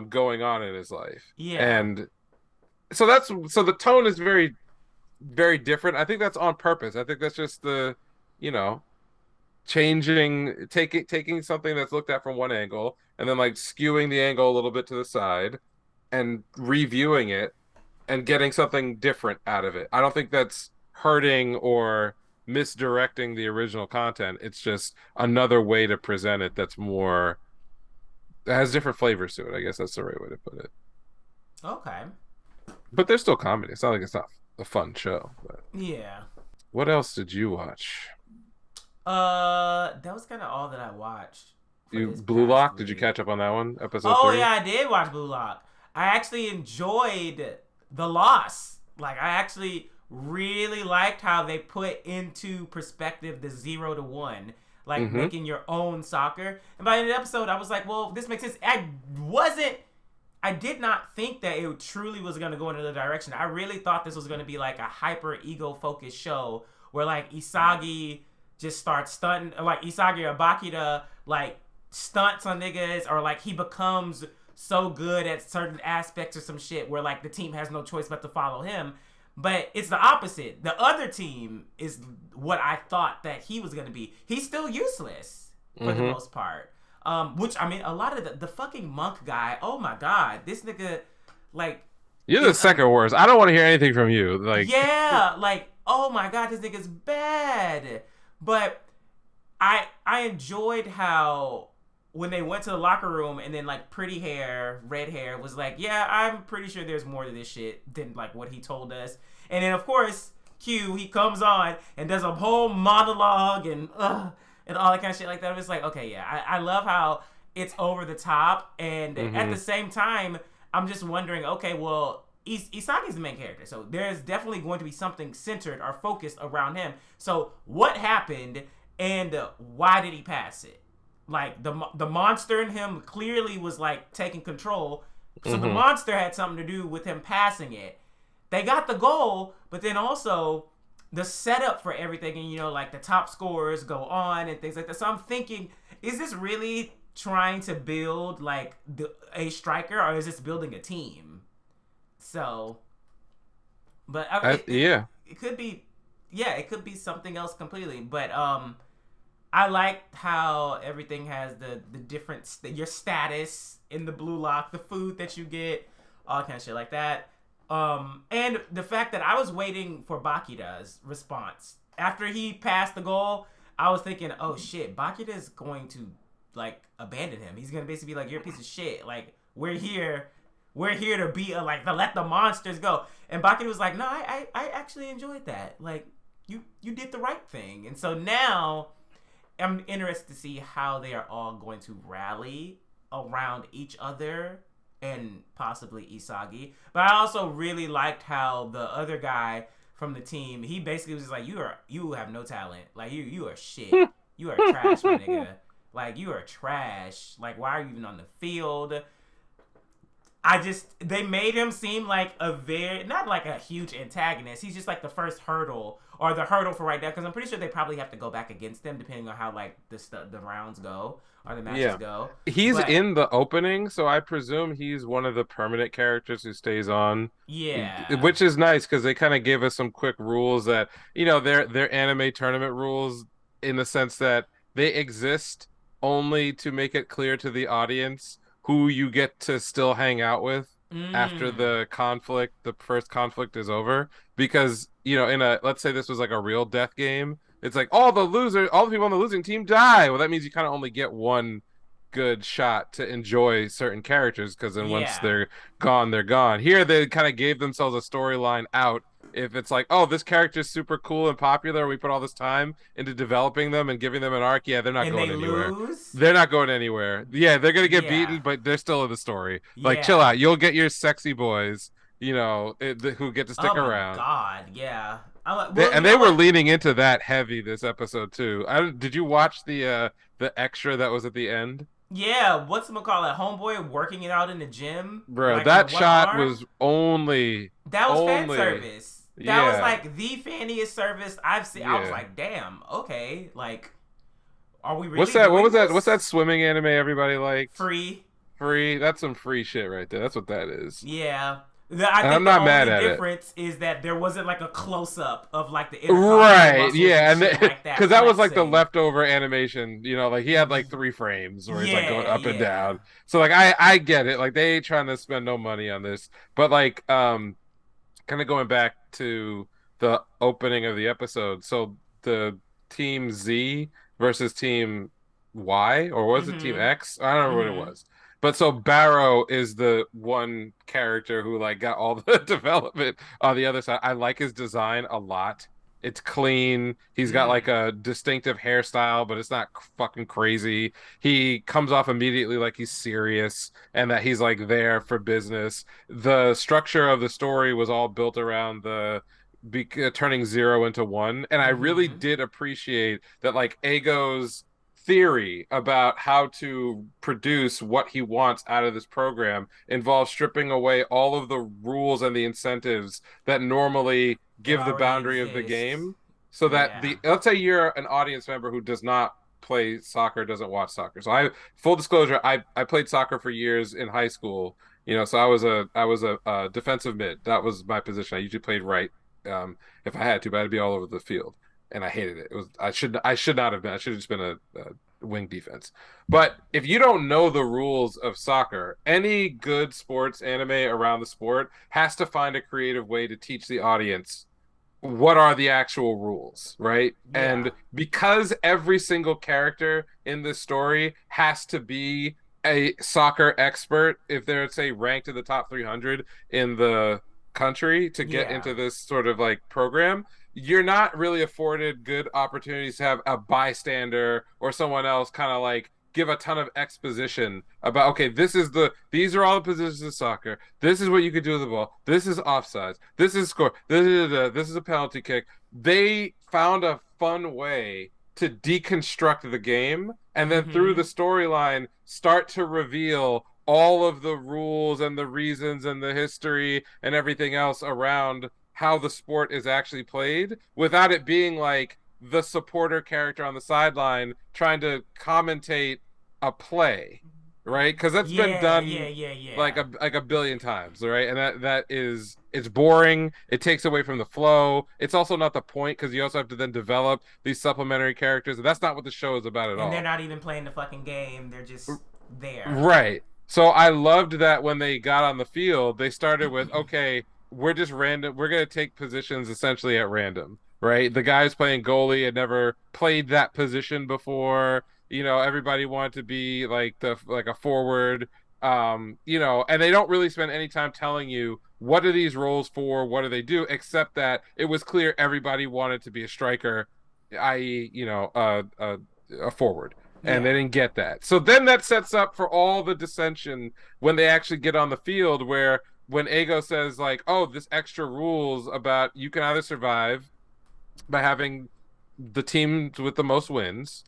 going on in his life. Yeah. And so the tone is very very different. I think that's on purpose. I think that's just the, you know, taking something that's looked at from one angle and then like skewing the angle a little bit to the side and reviewing it and getting something different out of it. I don't think that's hurting or misdirecting the original content. It's just another way to present it that's more that has different flavors to it. I guess that's the right way to put it. Okay. But there's still comedy. It's not like it's not a fun show. But Yeah. what else did you watch? That was kind of all that I watched for You this Blue past Lock? Did you week. catch up on that one? Episode Oh three? yeah, I did watch Blue Lock. I actually enjoyed the loss. Like I actually really liked how they put into perspective the 0 to 1, like Mm-hmm. making your own soccer. And by the end of the episode, I was like, well, this makes sense. Wasn't. I did not think that it truly was going to go in another direction. I really thought this was going to be like a hyper ego focused show where like Isagi just starts stunting, or like Isagi or Bakita like stunts on niggas, or like he becomes so good at certain aspects or some shit where like the team has no choice but to follow him. But it's the opposite. The other team is what I thought that he was gonna be. He's still useless for the Mm-hmm. most part. Which I mean, a lot of the fucking monk guy. Oh my god, this nigga, like, You're the is second worst. I don't want to hear anything from you. Like, yeah, like oh my god, this nigga's bad. But I enjoyed how when they went to the locker room and then like pretty hair, red hair was like, yeah, I'm pretty sure there's more to this shit than like what he told us. And then of course Q he comes on and does a whole monologue and all that kind of shit like that. It's like okay, yeah, I love how it's over the top, and at mm-hmm. the same time I'm just wondering, okay, well. Isagi's the main character, so there's definitely going to be something centered or focused around him. So, what happened, and why did he pass it? Like the monster in him clearly was like taking control, so the Mm-hmm. monster had something to do with him passing it. They got the goal, but then also the setup for everything, and like the top scorers go on and things like that. So I'm thinking, is this really trying to build like a striker, or is this building a team? So, but Yeah. it could be, yeah, it could be something else completely. But I liked how everything has the different your status in the blue lock, the food that you get, all kind of shit like that. And the fact that I was waiting for Bakita's response after he passed the goal. I was thinking, oh shit, Bakita's going to like abandon him. He's gonna basically be like, you're a piece of shit. Like we're here to be to let the monsters go. And Bakita was like, no, I actually enjoyed that. Like you did the right thing. And so now I'm interested to see how they are all going to rally around each other and possibly Isagi. But I also really liked how the other guy from the team, he basically was just like, you have no talent. Like you are shit. You are trash, my nigga. Like you are trash. Like why are you even on the field? They made him seem like not like a huge antagonist. He's just like the first hurdle or the hurdle for right now. Because I'm pretty sure they probably have to go back against them depending on how like the rounds go or the matches go. He's in the opening, so I presume he's one of the permanent characters who stays on. Yeah, Which is nice because they kind of gave us some quick rules that they're anime tournament rules in the sense that they exist only to make it clear to the audience who you get to still hang out with after the first conflict is over. Because, let's say this was like a real death game. It's like all the people on the losing team die. Well, that means you kind of only get one good shot to enjoy certain characters because then once they're gone, they're gone. Here, they kind of gave themselves a storyline out. If it's like, oh, this character is super cool and popular, we put all this time into developing them and giving them an arc. Yeah, they're not going anywhere. They're not going anywhere. Yeah, they're gonna get beaten, but they're still in the story. Like, chill out. You'll get your sexy boys, who get to stick around. Oh my god, yeah. They were leaning into that heavy this episode too. Did you watch the extra that was at the end? Yeah, whatchamacallit, homeboy working it out in the gym. Bro, like that shot was only... That was fan service. That was like the fanniest service I've seen. I was like, damn, okay. Like, are we really What's that swimming anime everybody liked? Free. That's some free shit right there. That's what that is. Yeah. I think I'm not mad at it. The difference is that there wasn't like a close up of like the right, yeah, and because that was like the flexing. Leftover animation, like he had like 3 frames where he's like going up and down. So like I get it, like they ain't trying to spend no money on this, but like kind of going back to the opening of the episode. So the team Z versus team Y, or was it team X? I don't remember what it was. But so Barrow is the one character who like got all the development on the other side. I like his design a lot. It's clean. He's got like a distinctive hairstyle, but it's not fucking crazy. He comes off immediately like he's serious and that he's like there for business. The structure of the story was all built around turning 0 into 1, and I really did appreciate that. Like Ego's theory about how to produce what he wants out of this program involves stripping away all of the rules and the incentives that normally give the boundary of the game, so that let's say you're an audience member who does not play soccer, doesn't watch soccer. So full disclosure, I played soccer for years in high school, so I was a defensive mid. That was my position. I usually played right if I had to, but I'd be all over the field. And I hated it. I should not have been. I should have just been a wing defense. But if you don't know the rules of soccer, any good sports anime around the sport has to find a creative way to teach the audience what are the actual rules, right? Yeah. And because every single character in this story has to be a soccer expert, if they're, say, ranked in the top 300 in the country to get into this sort of like program, you're not really afforded good opportunities to have a bystander or someone else kind of like give a ton of exposition about, okay, these are all the positions of soccer. This is what you could do with the ball. This is offsides. This is score. This is a penalty kick. They found a fun way to deconstruct the game, and then through the storyline start to reveal all of the rules and the reasons and the history and everything else around how the sport is actually played, without it being like the supporter character on the sideline trying to commentate a play, right? Because that's been done like a billion times, right? And that is it's boring. It takes away from the flow. It's also not the point because you also have to then develop these supplementary characters, and that's not what the show is about at And they're all. not even playing the fucking game. They're just there. Right. So I loved that when they got on the field, they started with, okay, we're just random. We're going to take positions essentially at random, right? The guy who's playing goalie had never played that position before. Everybody wanted to be like a forward. And they don't really spend any time telling you what are these roles for, what do they do, except that it was clear everybody wanted to be a striker, i.e., a forward, and they Yeah. didn't get that. So then that sets up for all the dissension when they actually get on the field, where when Ego says like, "Oh, this extra rules about you can either survive by having the team with the most wins,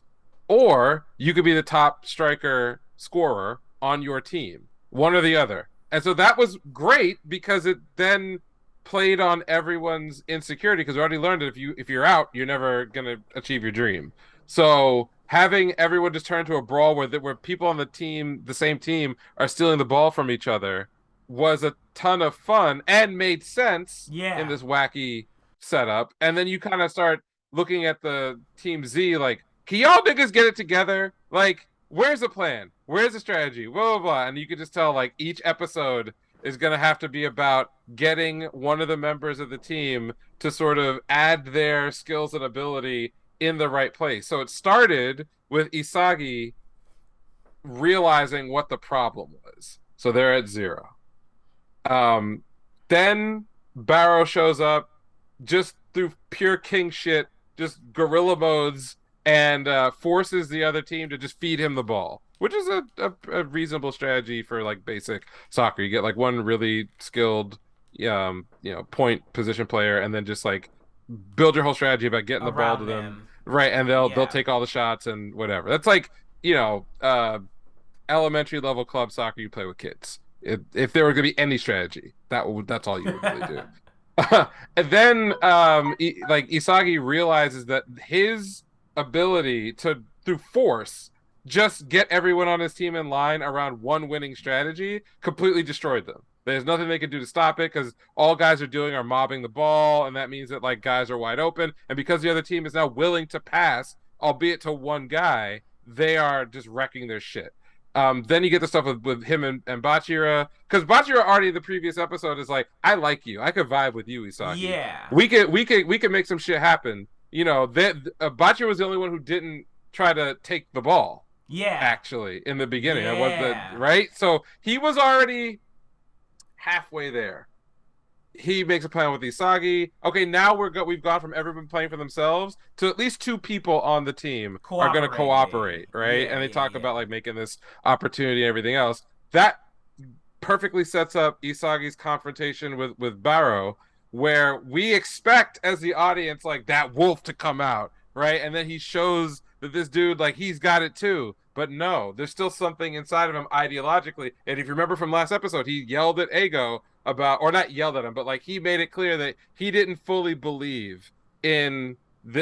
or you could be the top striker scorer on your team, one or the other." And so that was great because it then played on everyone's insecurity because we already learned that if you're out, you're never gonna achieve your dream. So having everyone just turn to a brawl where people on the team, the same team, are stealing the ball from each other was a ton of fun and made sense in Yeah. this wacky setup. And then you kind of start looking at the team Z like, can y'all niggas get it together? Like, where's the plan? Where's the strategy? Blah, blah, blah. And you can just tell, like, each episode is going to have to be about getting one of the members of the team to sort of add their skills and ability in the right place. So it started with Isagi realizing what the problem was. So they're at 0. Then Barrow shows up just through pure king shit, just guerrilla modes, and forces the other team to just feed him the ball, which is a reasonable strategy for like basic soccer. You get like one really skilled, point position player, and then just like build your whole strategy about getting the ball to Around them, them. right? And they'll Yeah. take all the shots and whatever. That's like elementary level club soccer you play with kids. If there were going to be any strategy, that's all you would really do. And then like Isagi realizes that his ability to through force just get everyone on his team in line around one winning strategy completely destroyed them. There's nothing they can do to stop it because all guys are doing are mobbing the ball, and that means that like guys are wide open. And because the other team is now willing to pass, albeit to one guy, they are just wrecking their shit. Then you get the stuff with him and Bachira, because Bachira already in the previous episode is like, I like you, I could vibe with you, Isagi. Yeah. We could make some shit happen. That Bachira was the only one who didn't try to take the ball. Yeah. Actually, in the beginning, that was the Yeah. right. So he was already halfway there. He makes a plan with Isagi. Okay, now we've gone from everyone playing for themselves to at least 2 people on the team are going to cooperate, right? Yeah, And they yeah, talk yeah. about like making this opportunity and everything else. That perfectly sets up Isagi's confrontation with Barrow, where we expect as the audience like that wolf to come out, right? And then he shows that this dude like he's got it too. But no, there's still something inside of him ideologically. And if you remember from last episode, he yelled at Ego about, or not yelled at him, but like he made it clear that he didn't fully believe in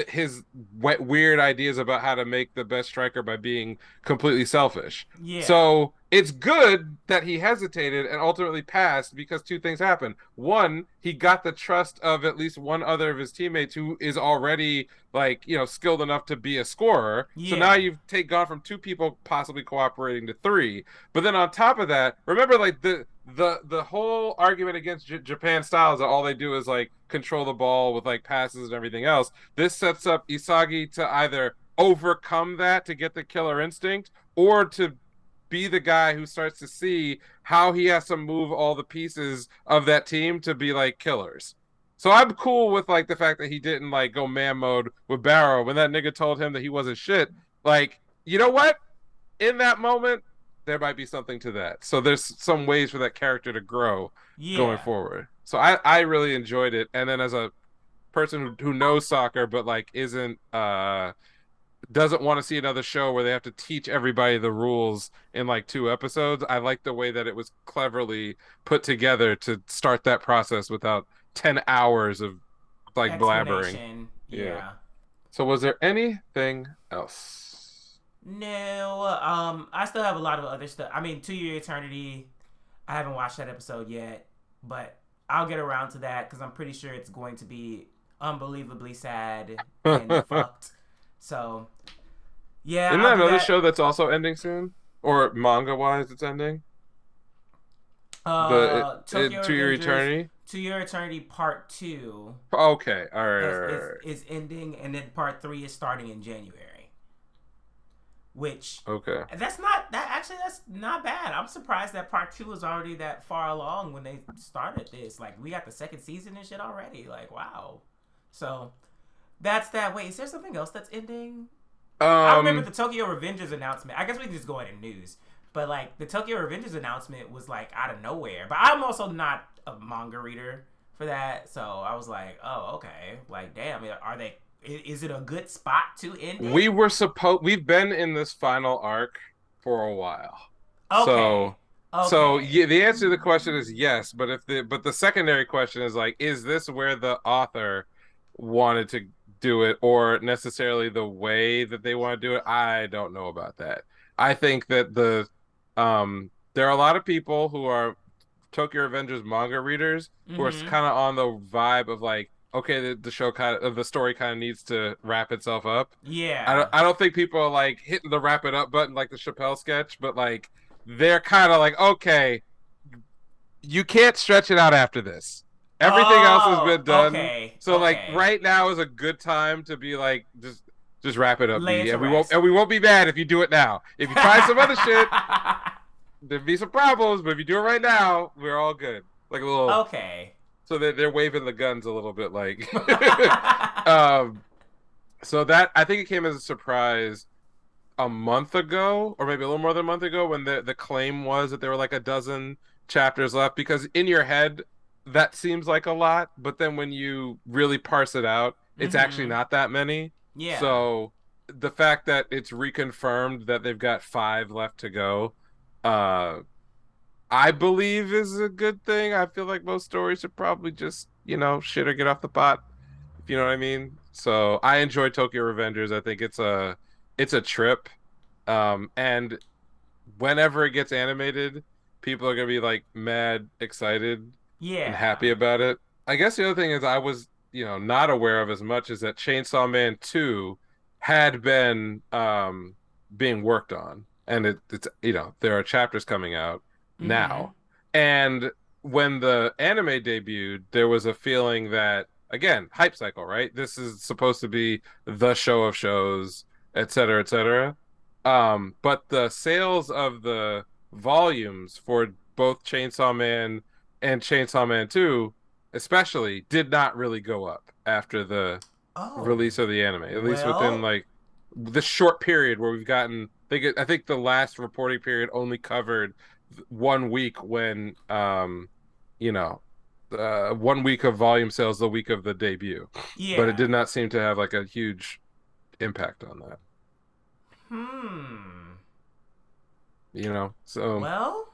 his weird ideas about how to make the best striker by being completely selfish. Yeah. So it's good that he hesitated and ultimately passed because 2 things happened. One, he got the trust of at least one other of his teammates who is already like, skilled enough to be a scorer. Yeah. So now you've gone from 2 people possibly cooperating to 3. But then on top of that, remember like the whole argument against Japan style is that all they do is like control the ball with like passes and everything else. This sets up Isagi to either overcome that to get the killer instinct or to be the guy who starts to see how he has to move all the pieces of that team to be like killers. So I'm cool with like the fact that he didn't like go man mode with Barrow when that nigga told him that he wasn't shit. Like, you know what? In that moment, there might be something to that. So there's some ways for that character to grow going forward. So I really enjoyed it. And then as a person who knows soccer but like isn't doesn't want to see another show where they have to teach everybody the rules in like 2 episodes, I like the way that it was cleverly put together to start that process without 10 hours of like blabbering. Yeah. So was there anything else? No. I still have a lot of other stuff. I mean, To Your Eternity. I haven't watched that episode yet, but I'll get around to that because I'm pretty sure it's going to be unbelievably sad and fucked. So yeah, Isn't I'll that do another that. show that's also ending soon? Or manga wise, it's ending? The Tokyo To Your Revengers, Eternity? To Your Eternity Part 2 Okay, all right, all is, right, is, all right. is ending, and then Part 3 is starting in January. Which, Okay. that's not bad. I'm surprised that Part 2 is already that far along when they started this. Like, we got the second season and shit already. Like, wow. So, that's that. Wait, is there something else that's ending? I remember the Tokyo Revengers announcement. I guess we can just go into news. But like the Tokyo Revengers announcement was like out of nowhere. But I'm also not a manga reader for that, so I was like, oh, okay. Like, damn, are they? Is it a good spot to end it? We've been in this final arc for a while. Okay. So Okay. yeah, the answer to the question is yes, but the secondary question is like, is this where the author wanted to do it, or necessarily the way that they want to do it? I don't know about that. I think that there are a lot of people who are Tokyo Revengers manga readers who are Mm-hmm. kind of on the vibe of like, okay, the show kind of the story kind of needs to wrap itself up. Yeah. I don't think people are like hitting the wrap it up button like the Chappelle sketch, but like they're kind of like, okay, you can't stretch it out after this. Everything else has Oh. been done. Okay. So like Okay. right now is a good time to be like just wrap it up, Lay it B. to And rest. we won't be mad if you do it now. If you try some other shit, there'd be some problems, but if you do it right now, we're all good. Like a little Okay. so they're waving the guns a little bit like um so that I think it came as a surprise a month ago, or maybe a little more than a month ago, when the claim was that there were like a dozen chapters left. Because in your head, that seems like a lot, but then when you really parse it out, it's actually Mm-hmm. not that many. Yeah. So the fact that it's reconfirmed that they've got 5 left to go, uh, I believe is a good thing. I feel like most stories are probably just, shit or get off the pot, if you know what I mean. So I enjoy Tokyo Revengers. I think it's a trip. And whenever it gets animated, people are gonna be like mad excited and Yeah. happy about it. I guess the other thing is I was, not aware of as much is that Chainsaw Man 2 had been being worked on. And it's there are chapters coming out Mm-hmm. now. And when the anime debuted, there was a feeling that again, hype cycle, right? This is supposed to be the show of shows, et cetera, et cetera. But the sales of the volumes for both Chainsaw Man and Chainsaw Man 2, especially, did not really go up after the Oh. release of the anime, at least within Well. like this short period where we've gotten. I think the last reporting period only covered 1 week when, you know, 1 week of volume sales the week of the debut, but it Yeah. did not seem to have like a huge impact on that. Hmm. So Well.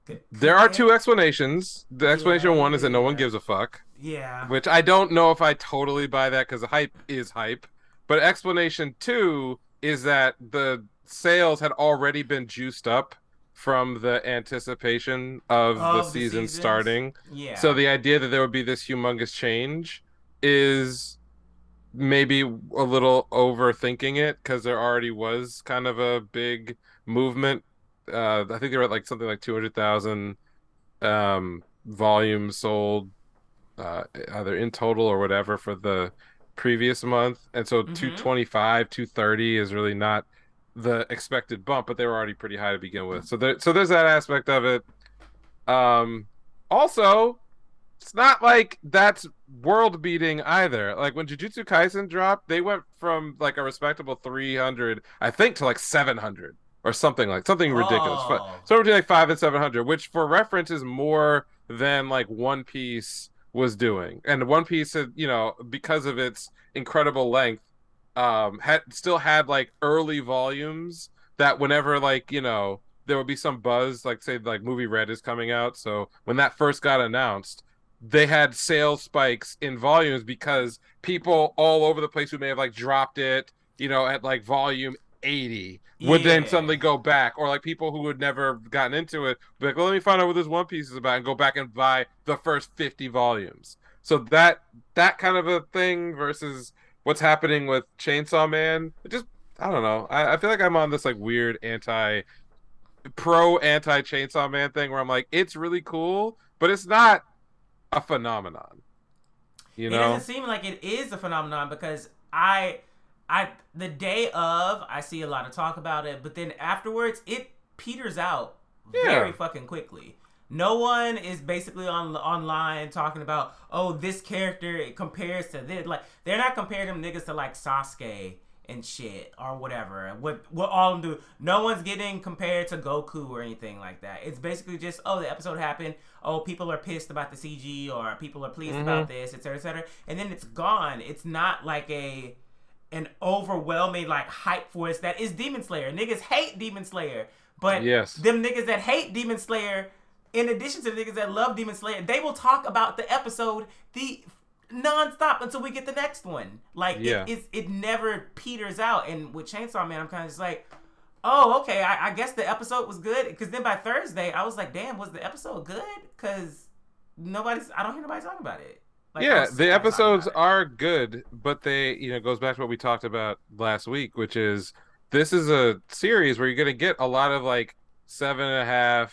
there Could are there? two explanations. The Yeah. explanation one is that no one Yeah. gives a fuck, Yeah. which I don't know if I totally buy that because the hype is hype. But explanation two is that the sales had already been juiced up from the anticipation of the Of the season seasons. starting. So Yeah. the idea that there would be this humongous change is maybe a little overthinking it because there already was kind of a big movement. I think they were at like something like 200,000 volumes sold, either in total or whatever for the previous month. And so Mm-hmm. 225, 230 is really not the expected bump, but they were already pretty high to begin with. So there's that aspect of it. Um, Also, it's not like that's world beating either. Like when Jujutsu Kaisen dropped, they went from like a respectable 300, I think, to like 700 or something ridiculous. Oh. So between like 5 and 700, which for reference is more than like One Piece was doing. And One Piece had, because of its incredible length, had still had like early volumes that whenever like, there would be some buzz, like say like movie Red is coming out. So when that first got announced, they had sales spikes in volumes because people all over the place who may have like dropped it, at like volume 180 would then Yeah. suddenly go back, or like people who had never gotten into it be like, well, let me find out what this One Piece is about and go back and buy the first 50 volumes. So that kind of a thing versus what's happening with Chainsaw Man. It just, I don't know. I feel like I'm on this like weird anti Chainsaw Man thing where I'm like, it's really cool, but it's not a phenomenon, you It doesn't know? seem like it is a phenomenon because I the day of I see a lot of talk about it, but then afterwards it peters out very Yeah. fucking quickly. No one is basically online talking about, oh, this character it compares to this. Like they're not comparing them niggas to like Sasuke and shit or whatever. What all of them do? No one's getting compared to Goku or anything like that. It's basically just, oh, the episode happened. Oh, people are pissed about the CG or people are pleased about this, etc., etc. And then it's gone. It's not like an overwhelming like hype force that is Demon Slayer. Niggas hate Demon Slayer, but Yes. them niggas that hate Demon Slayer, in addition to the niggas that love Demon Slayer, they will talk about the episode the nonstop until we get the next one. Like Yeah. it never peters out. And with Chainsaw Man, I'm kind of just like, oh, okay, I guess the episode was good. Because then by Thursday, I was like, damn, was the episode good? Because I don't hear nobody talking about it. Like, Yeah, I'm the sad talking episodes about it. are good, but they, it goes back to what we talked about last week, which is this is a series where you're gonna get a lot of like 7.5,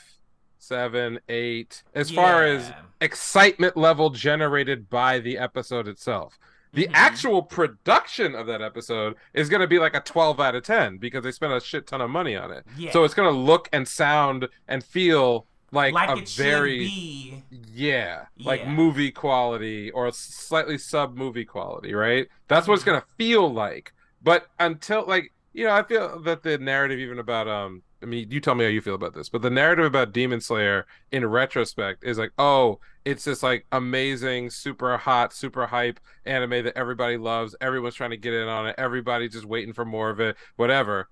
7, 8, as far as Yeah. excitement level generated by the episode itself. The Mm-hmm. actual production of that episode is going to be like a 12 out of 10 because they spent a shit ton of money on it. So Yeah. it's going to look and sound and feel like Like a it should very, be. yeah, like Yeah. movie quality or slightly sub movie quality, right? That's what it's Mm-hmm. gonna feel like. But until like, I feel that the narrative even about I mean, you tell me how you feel about this, but the narrative about Demon Slayer in retrospect is like, oh, it's this like amazing, super hot, super hype anime that everybody loves. Everyone's trying to get in on it. Everybody's just waiting for more of it, whatever.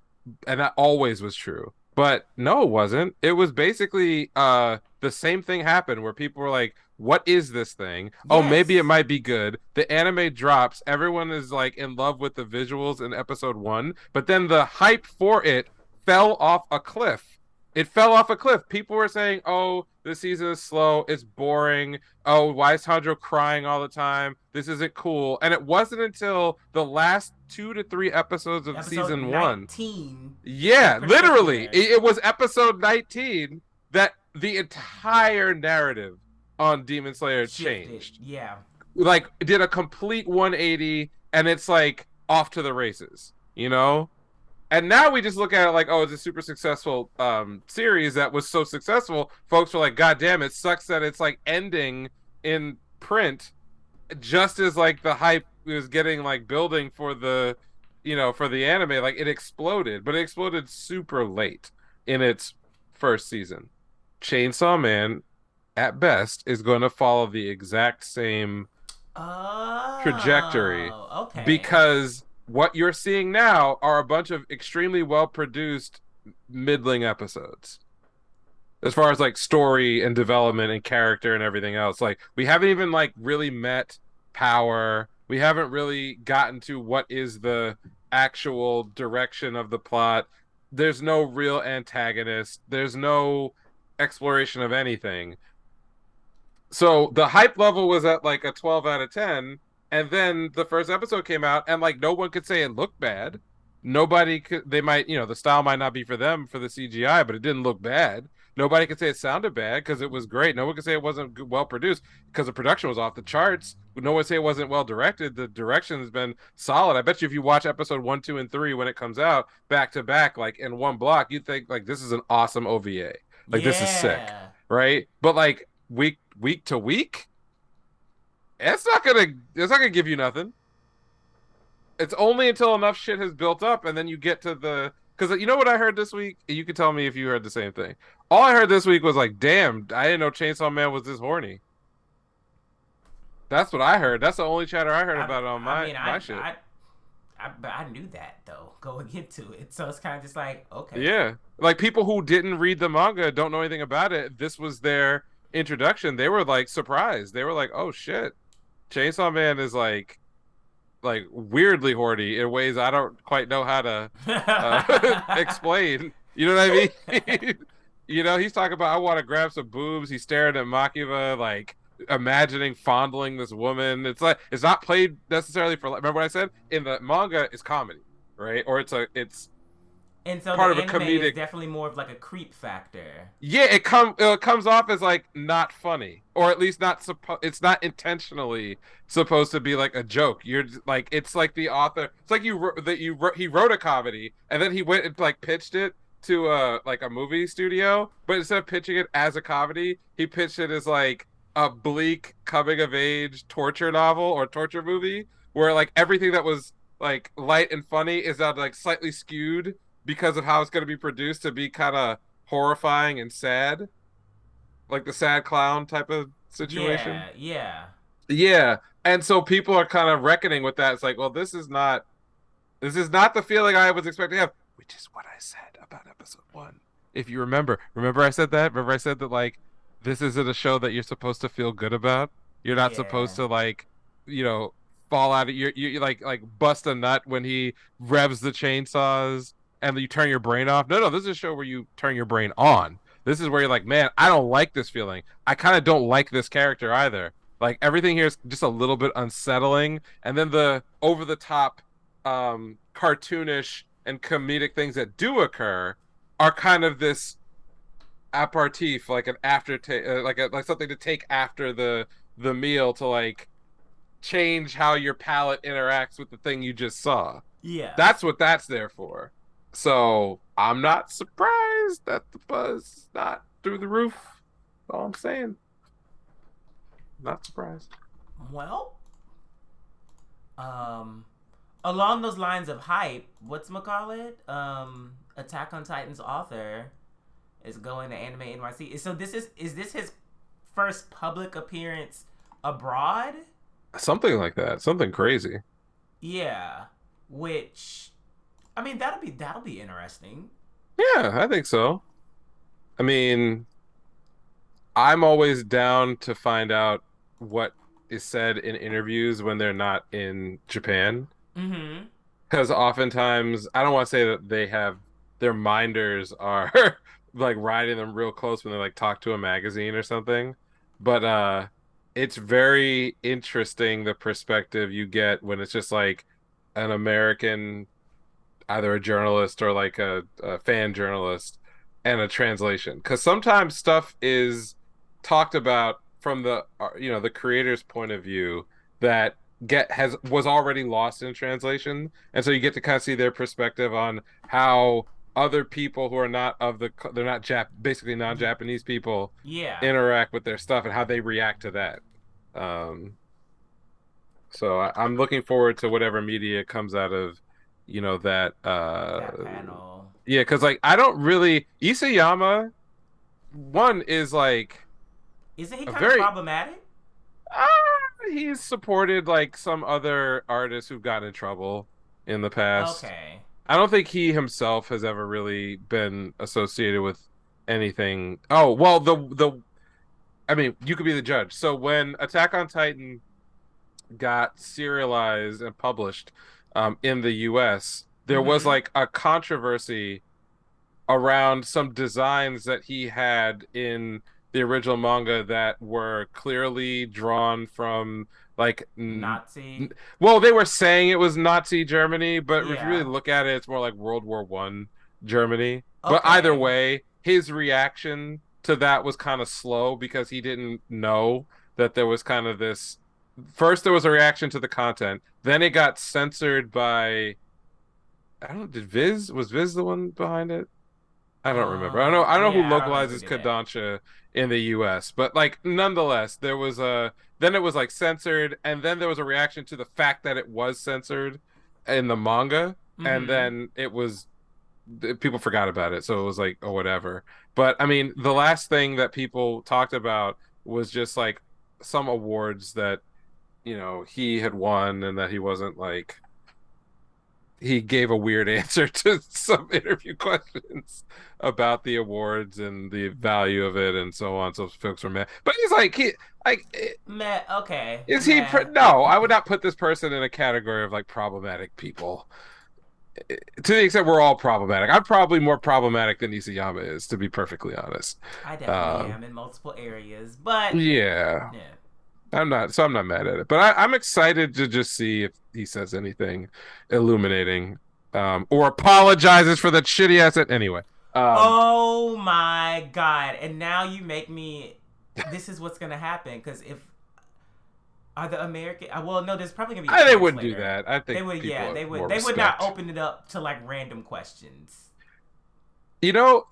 And that always was true. But no, it wasn't. It was basically the same thing happened where people were like, what is this thing? Oh, maybe it Yes. might be good. The anime drops. Everyone is like in love with the visuals in episode 1, but then the hype for it fell off a cliff. It fell off a cliff. People were saying, "Oh, this season is slow. It's boring. Oh, why is Tanjiro crying all the time? This isn't cool." And it wasn't until the last 2 to 3 episodes of Episode season 1, 19 in yeah, literally, particular. it was episode 19 that the entire narrative on Demon Slayer Shifted. changed. Yeah. Like, it did a complete 180, and it's like off to the races, you know? And now we just look at it like, oh, it's a super successful series that was so successful. Folks were like, God damn, it sucks that it's like ending in print just as like the hype was getting like building for the for the anime. Like it exploded, but it exploded super late in its first season. Chainsaw Man at best is going to follow the exact same trajectory Oh, okay. because what you're seeing now are a bunch of extremely well produced middling episodes as far as like story and development and character and everything else. Like we haven't even like really met power. We haven't really gotten to what is the actual direction of the plot. There's no real antagonist. There's no exploration of anything. So the hype level was at like a 12 out of 10, and then the first episode came out and like no one could say it looked bad. Nobody could, they might, the style might not be for them for the CGI, but it didn't look bad. Nobody could say it sounded bad because it was great. No one could say it wasn't well produced because the production was off the charts. No one say it wasn't well directed. The direction has been solid. I bet you if you watch episode 1, 2, and 3 when it comes out back to back, like in one block, you'd think like this is an awesome OVA. Like this is sick, Yeah. right? But like week to week, it's not gonna give you nothing. It's only until enough shit has built up and then you get to the, because you know what I heard this week? You can tell me if you heard the same thing. All I heard this week was like, damn, I didn't know Chainsaw Man was this horny. That's what I heard. That's the only chatter I heard about it on I mean, my shit. but I knew that though going into it, so it's kind of just like, okay. Yeah. Like people who didn't read the manga, don't know anything about it. This was their introduction. They were like surprised. They were like, "Oh shit. Chainsaw Man is like like weirdly horny in ways I don't quite know how to explain. You know what I mean? He's talking about I want to grab some boobs. He's staring at Makiba, like imagining fondling this woman. It's like it's not played necessarily for. Remember what I said in the manga? It's comedy, right? Or it's And so the part of a anime is comedic. definitely more of like a creep factor. Yeah, it comes off as like not funny, or at least not it's not intentionally supposed to be like a joke. You're like it's like the author. It's like he wrote a comedy and then he went and like pitched it to like a movie studio, but instead of pitching it as a comedy, he pitched it as like a bleak coming of age torture novel or torture movie where like everything that was like light and funny is now like slightly skewed because of how it's going to be produced to be kind of horrifying and sad, like the sad clown type of situation. Yeah, yeah. Yeah, and so people are kind of reckoning with that. It's like, well, this is not the feeling I was expecting to have, which is what I said about episode 1. If you remember I said that. Remember I said that like this isn't a show that you're supposed to feel good about. You're not Yeah. supposed to like, you know, fall out of you like bust a nut when he revs the chainsaws and you turn your brain off. No, this is a show where you turn your brain on. This is where you're like, man, I don't like this feeling. I kind of don't like this character either. Like everything here is just a little bit unsettling, and then the over the top, cartoonish and comedic things that do occur are kind of this aperitif, like an like something to take after the meal to like change how your palate interacts with the thing you just saw. Yeah. That's what that's there for. So I'm not surprised that the buzz is not through the roof. That's all I'm saying. Not surprised. Well, along those lines of hype, Attack on Titan's author is going to Anime NYC. So is this his first public appearance abroad? Something like that. Something crazy. Yeah. Which I mean that'll be interesting. Yeah, I think so. I mean, I'm always down to find out what is said in interviews when they're not in Japan. Mm-hmm. Because oftentimes, I don't want to say that they have their minders are like riding them real close when they like talk to a magazine or something. But it's very interesting the perspective you get when it's just like an American, either a journalist or like a fan journalist and a translation. Because sometimes stuff is talked about from the creator's point of view that was already lost in translation, and so you get to kind of see their perspective on how other people who are not they're not basically non-Japanese people Yeah. interact with their stuff and how they react to that. um so I'm looking forward to whatever media comes out of that That panel. yeah, because like I don't really Isayama one is like Isn't he a kind of very problematic? uh, he's supported like some other artists who've gotten in trouble in the past. Okay. I don't think he himself has ever really been associated with anything. Oh, well, the I mean, you could be the judge. So when Attack on Titan got serialized and published in the US, there was Mm-hmm. like a controversy around some designs that he had in the original manga that were clearly drawn from like Nazi. well, they were saying it was Nazi Germany, but if you really Yeah. look at it, it's more like World War I Germany. But either Okay. way, his reaction to that was kind of slow because he didn't know that there was kind of this. First, there was a reaction to the content. Then it got censored by. I don't know. Was Viz the one behind it? I don't remember. I don't know who Yeah, I don't know who localizes did that. Kodansha in the US, but like nonetheless, there was a then it was like censored, and then there was a reaction to the fact that it was censored in the manga, and Mm-hmm. then people forgot about it, so it was like, oh, whatever. But I mean, the last thing that people talked about was just like some awards that he had won, and that he wasn't like he gave a weird answer to some interview questions about the awards and the value of it and so on. So folks were mad, but he's like, he like, Meh. Okay. is he? Meh. No, I would not put this person in a category of like problematic people. To the extent we're all problematic, I'm probably more problematic than Isayama is, to be perfectly honest. I definitely Um, am in multiple areas, but yeah, yeah. I'm not mad at it, but I'm excited to just see if he says anything illuminating, or apologizes for that shitty asset anyway. Um, Oh my god! And now you make me. This is what's gonna happen because if are the American? Well, no, there's probably gonna be a they wouldn't do translator. that. I They think would, people yeah, have they more would. They would not respect. open it up to like random questions. You know,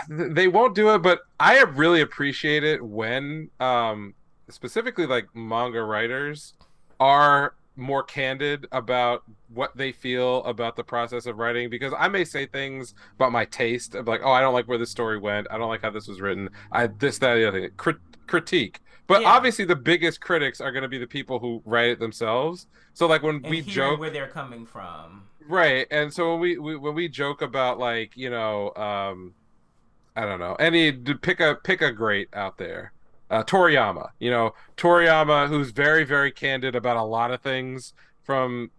they won't do it, but I really appreciate it when, specifically like manga writers are more candid about what they feel about the process of writing, because I may say things about my taste of like, oh, I don't like where this story went. I don't like how this was written. I this, that, the other thing. Critique. But Yeah, obviously the biggest critics are going to be the people who write it themselves. So like when and we hearing where joke. they're coming from. Right. And so when we joke about like, I don't know, pick a great out there. Toriyama, Toriyama, who's very, very candid about a lot of things from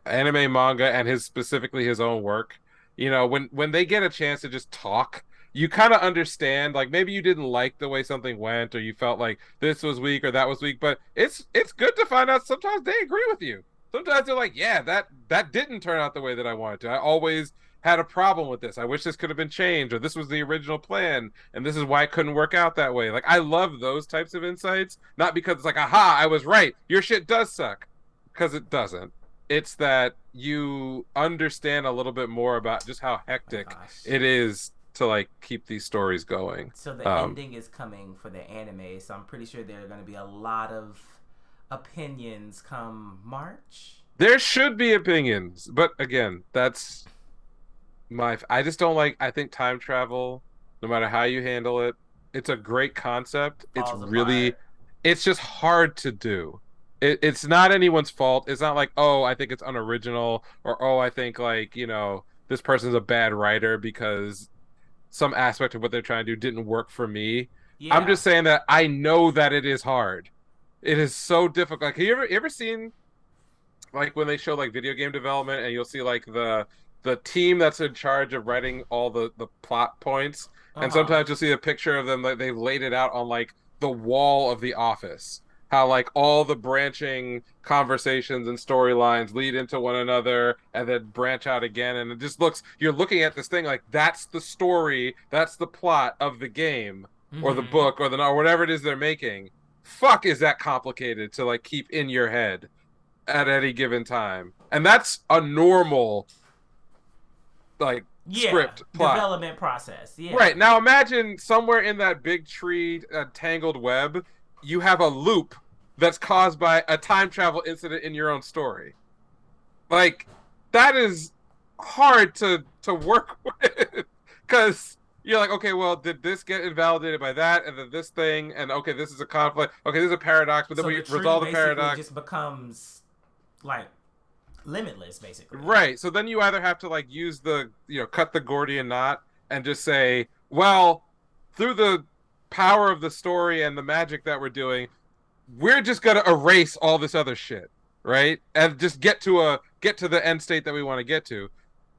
anime, manga, and his specifically his own work. When they get a chance to just talk, you kind of understand. Like maybe you didn't like the way something went, or you felt like this was weak or that was weak, but it's good to find out sometimes they agree with you. Sometimes they're like, yeah, that didn't turn out the way that I wanted to. I always had a problem with this. I wish this could have been changed, or this was the original plan, and this is why it couldn't work out that way. Like I love those types of insights, not because it's like, aha, I was right. Your shit does suck, because it doesn't. It's that you understand a little bit more about just how Oh my hectic gosh. it is to like keep these stories going. So the Um, ending is coming for the anime, so I'm pretty sure there are going to be a lot of opinions come March. there should be opinions, but again, that's I just don't like. I think time travel, no matter how you handle it, it's a great concept. Falls apart. It's just hard to do. It's not anyone's fault. It's not like, oh, I think it's unoriginal, or oh, I think like, this person's a bad writer because some aspect of what they're trying to do didn't work for me. I'm Yeah. just saying that I know that it is hard. It is so difficult. Like, have you ever seen like when they show like video game development, and you'll see like the team that's in charge of writing all the plot points, Uh and huh. sometimes you'll see a picture of them, like they've laid it out on like the wall of the office, how like all the branching conversations and storylines lead into one another and then branch out again, and it just looks, you're looking at this thing like that's the story, that's the plot of the game or the Mm-hmm. book or the or whatever it is they're making. Fuck, is that complicated to like keep in your head at any given time. And that's a normal like Yeah. script plot. Development process. Yeah. Right. Now imagine somewhere in that big tree tangled web, you have a loop that's caused by a time travel incident in your own story. Like that is hard to work with, cuz you're like, okay, well, did this get invalidated by that, and then this thing, and okay, this is a conflict. Okay, this is a paradox, but then So we the tree resolve the basically paradox. just becomes like limitless, basically. Right. So then you either have to like use cut the Gordian knot and just say, well, through the power of the story and the magic that we're doing, we're just gonna erase all this other shit, right? And just get to the end state that we want to get to,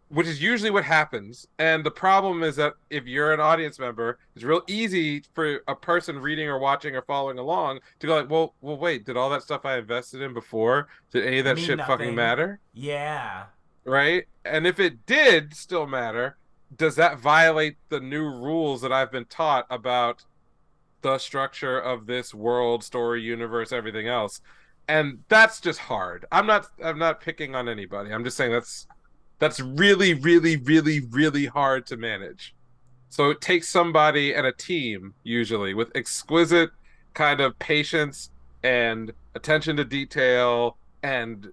which is usually what happens. And the problem is that if you're an audience member, it's real easy for a person reading or watching or following along to go like, well, wait, did all that stuff I invested in before, did any of that Mean shit fucking nothing. matter? Yeah. Right? And if it did still matter, does that violate the new rules that I've been taught about the structure of this world, story, universe, everything else? And that's just hard. I'm not picking on anybody. I'm just saying that's really, really, really, really hard to manage. So it takes somebody and a team usually with exquisite kind of patience and attention to detail and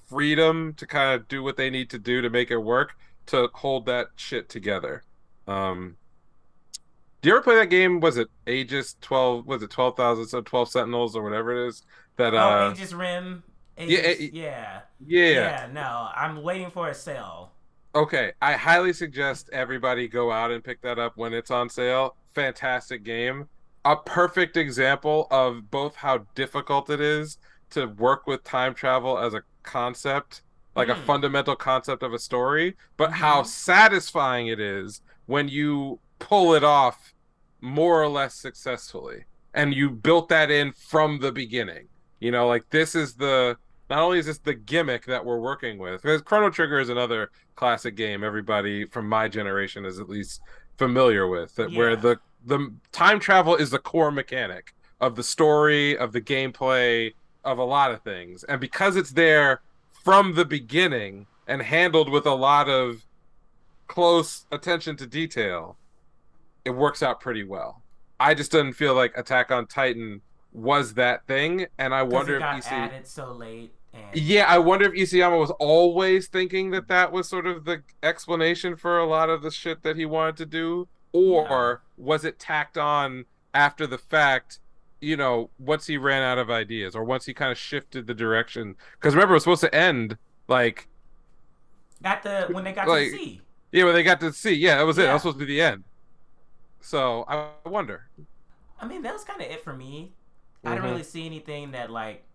freedom to kind of do what they need to do to make it work, to hold that shit together. Um, do you ever play that game? Was it Aegis 12? Was it 12,000? So 12 Sentinels or whatever it is that Oh, Aegis Rim. Yeah, Yeah. yeah. Yeah, no. I'm waiting for a sale. Okay, I highly suggest everybody go out and pick that up when it's on sale. Fantastic game. A perfect example of both how difficult it is to work with time travel as a concept, like a Hmm. fundamental concept of a story, but how Mm-hmm. satisfying it is when you pull it off more or less successfully. And you built that in from the beginning. Like this is the not only is this the gimmick that we're working with, because Chrono Trigger is another classic game everybody from my generation is at least familiar with, that where Yeah. the time travel is the core mechanic of the story, of the gameplay, of a lot of things. And because it's there from the beginning and handled with a lot of close attention to detail, it works out pretty well. I just didn't feel like Attack on Titan was that thing, and I Because wonder it if got EC added so late and yeah, I wonder if Isayama was always thinking that that was sort of the explanation for a lot of the shit that he wanted to do, yeah. or was it tacked on after the fact, once he ran out of ideas or once he kind of shifted the direction. Because remember, it was supposed to end like, At the when they got to the like, sea. yeah, when they got to see, yeah, that was it. That was Yeah. supposed to be the end. So I wonder. I mean, that was kind of it for me. I didn't Hmm. really see anything that like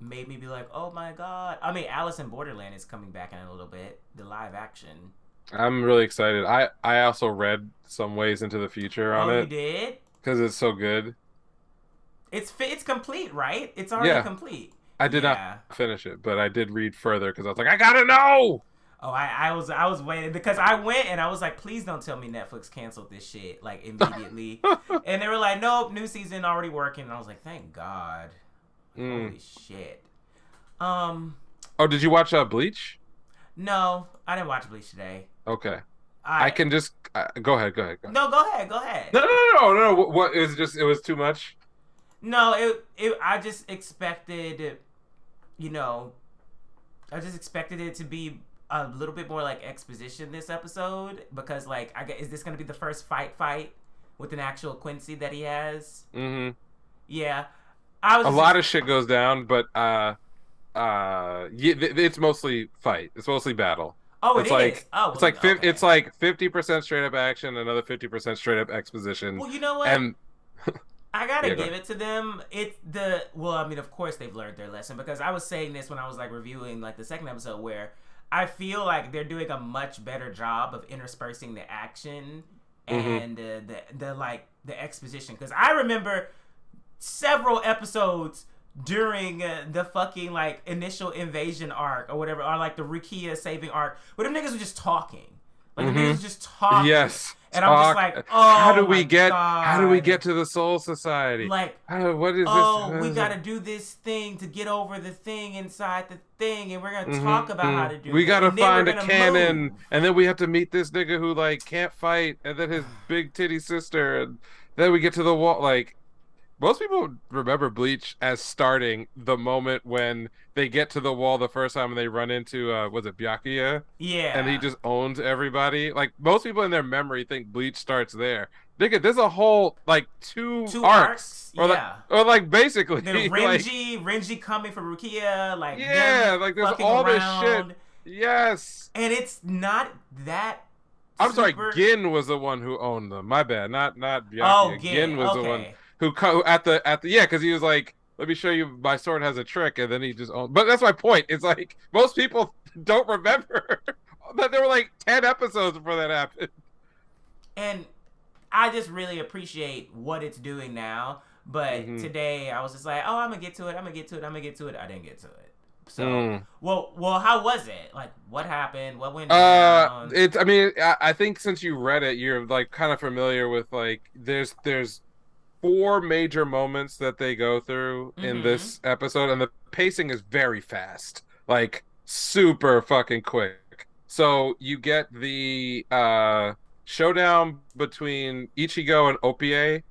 made me be like, "Oh my god!" I mean, Alice in Borderland is coming back in a little bit, the live action. I'm really excited. I also read some ways into the future on Oh, you it did? because it's so good. It's complete, right? It's already Yeah, complete. I did not Yeah. finish it, but I did read further because I was like, I gotta know. Oh, I was waiting because I went and I was like, please don't tell me Netflix canceled this shit like immediately, and they were like, nope, new season already working. And I was like, thank God. Mm. Holy shit. Um, Oh, did you watch Bleach? no, I didn't watch Bleach today. Okay, I I can just go ahead. Go ahead. Go ahead. No, go ahead, go ahead. No, no, no, no, no. What it was just it was too much. No, it I just expected, you know, I just expected it to be a little bit more like exposition this episode because like I guess is this gonna be the first fight with an actual Quincy that he has? Hmm. Yeah, I was A just lot of shit goes down, but yeah, it's mostly fight. It's mostly battle. oh it It's is like oh it's well like it's okay like 50% straight up action, another 50% straight up exposition, well you know what and I gotta yeah, go give ahead. it to them. It's the well, I mean, of course they've learned their lesson because I was saying this when I was like reviewing like the second episode where I feel like they're doing a much better job of interspersing the action Hmm. and the like the exposition because I remember several episodes during the fucking like initial invasion arc or whatever or like the Rukia saving arc where them niggas were just talking like the niggas Hmm. were just talking Yes. and I'm just Talk. like How oh do we my get how do we god get to the Soul Society? like What is this? oh, we gotta do this thing to get over the thing inside the thing, and we're gonna talk about how Hmm. to do We it, gotta and then we're find a gonna move. cannon, and then we have to meet this nigga who like can't fight, and then his big titty sister, and then we get to the wall. Like most people remember Bleach as starting the moment when they get to the wall the first time and they run into was it Byakuya? And he Yeah, just owns everybody. Like most people in their memory think Bleach starts there. Nigga, there's a whole like two two arcs. arcs. Or like Yeah, or like basically then like Renji coming for Rukia, like them yeah, like there's fucking all this shit. around, Yes. and it's not that I'm sorry, super. Gin was the one who owned them. My bad. Not Oh, Byakuya. again, Gin was the one okay, who at the yeah, because he was like, "Let me show you my sword has a trick," and then he just owned. But that's my point. It's like most people don't remember that there were like 10 episodes before that happened. and I just really appreciate what it's doing now. But Hmm. today I was just like, oh, I'm gonna get to it. I'm gonna get to it. I'm gonna get to it. I didn't get to it. So, Mm. well, how was it? Like, what happened? What went down? It's. I mean, I think since you read it, you're like kind of familiar with like there's four major moments that they go through in Mm-hmm. this episode, and the pacing is very fast, like super fucking quick. So you get the showdown between Ichigo and Opie.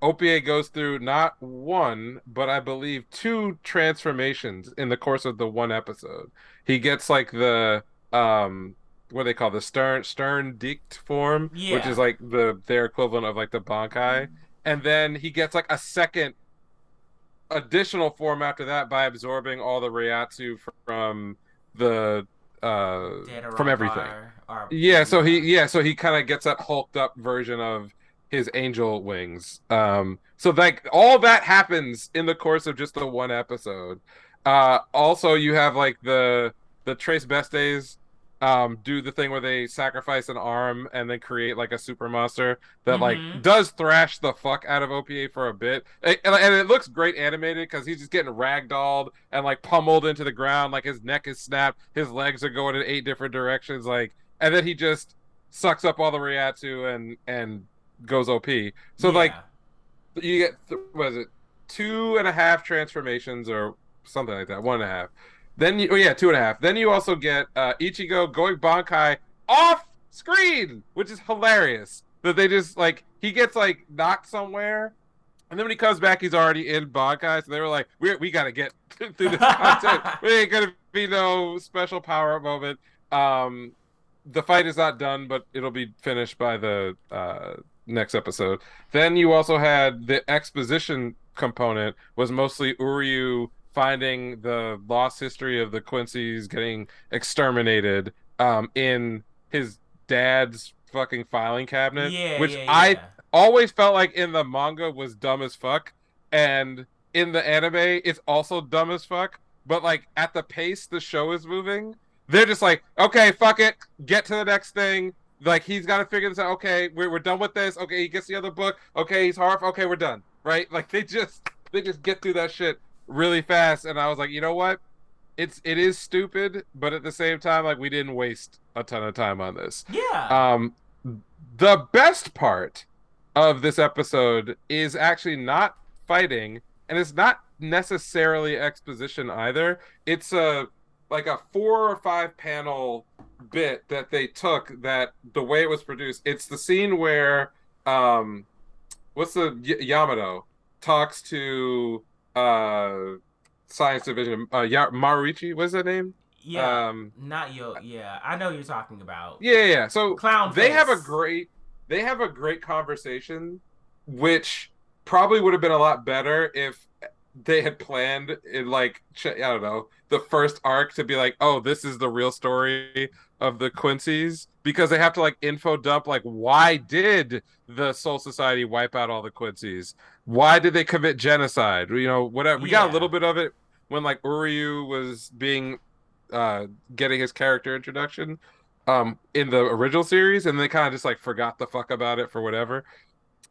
Opie goes through not one, but I believe two transformations in the course of the one episode. He gets like the what do they call the stern dict form, which is Yeah. like their equivalent of like the Bankai, and then he gets like a second additional form after that by absorbing all the Reiatsu from the from everything. Yeah, so he kind of gets that hulked up version of his angel wings. So like all that happens in the course of just the one episode. Also you have like the Trace Bestes do the thing where they sacrifice an arm and then create like a super monster that like does thrash the fuck out of OPA for a bit. And it looks great animated because he's just getting ragdolled and like pummeled into the ground, like his neck is snapped, his legs are going in 8 different directions, like, and then he just sucks up all the Reiatsu and goes OP. So like you get what is it, 2.5 transformations or something like that, 1.5. Then you, 2.5. Then you also get Ichigo going Bankai off screen, which is hilarious. That they just like he gets like knocked somewhere, and then when he comes back, he's already in Bankai. So they were like, we gotta get through this content. We ain't gonna be no special power up moment. The fight is not done, but it'll be finished by the next episode. Then you also had the exposition component was mostly Uryu finding the lost history of the Quincy's getting exterminated in his dad's fucking filing cabinet, which I always felt like in the manga was dumb as fuck, and in the anime it's also dumb as fuck, but like at the pace the show is moving, they're just like, okay, fuck it, get to the next thing. Like he's got to figure this out. Okay, we're done with this. Okay, he gets the other book. Okay, he's hard. Okay, we're done. Right? Like they just get through that shit really fast, and I was like, you know what? It is stupid, but at the same time, like we didn't waste a ton of time on this. Yeah. The best part of this episode is actually not fighting, and it's not necessarily exposition either. It's like a 4 or 5 panel bit that they took that the way it was produced. It's the scene where what's the Yamato talks to science division Maruichi, what's that name? Not yo. Yeah, I know you're talking about. Yeah. So Clown they face. have a great conversation, which probably would have been a lot better if they had planned in like I don't know, the first arc to be like, oh, this is the real story of the Quincy's, because they have to like info dump like why did the Soul Society wipe out all the Quincy's? Why did they commit genocide? You know, whatever. We got a little bit of it when like Uryu was being getting his character introduction in the original series, and they kind of just like forgot the fuck about it for whatever.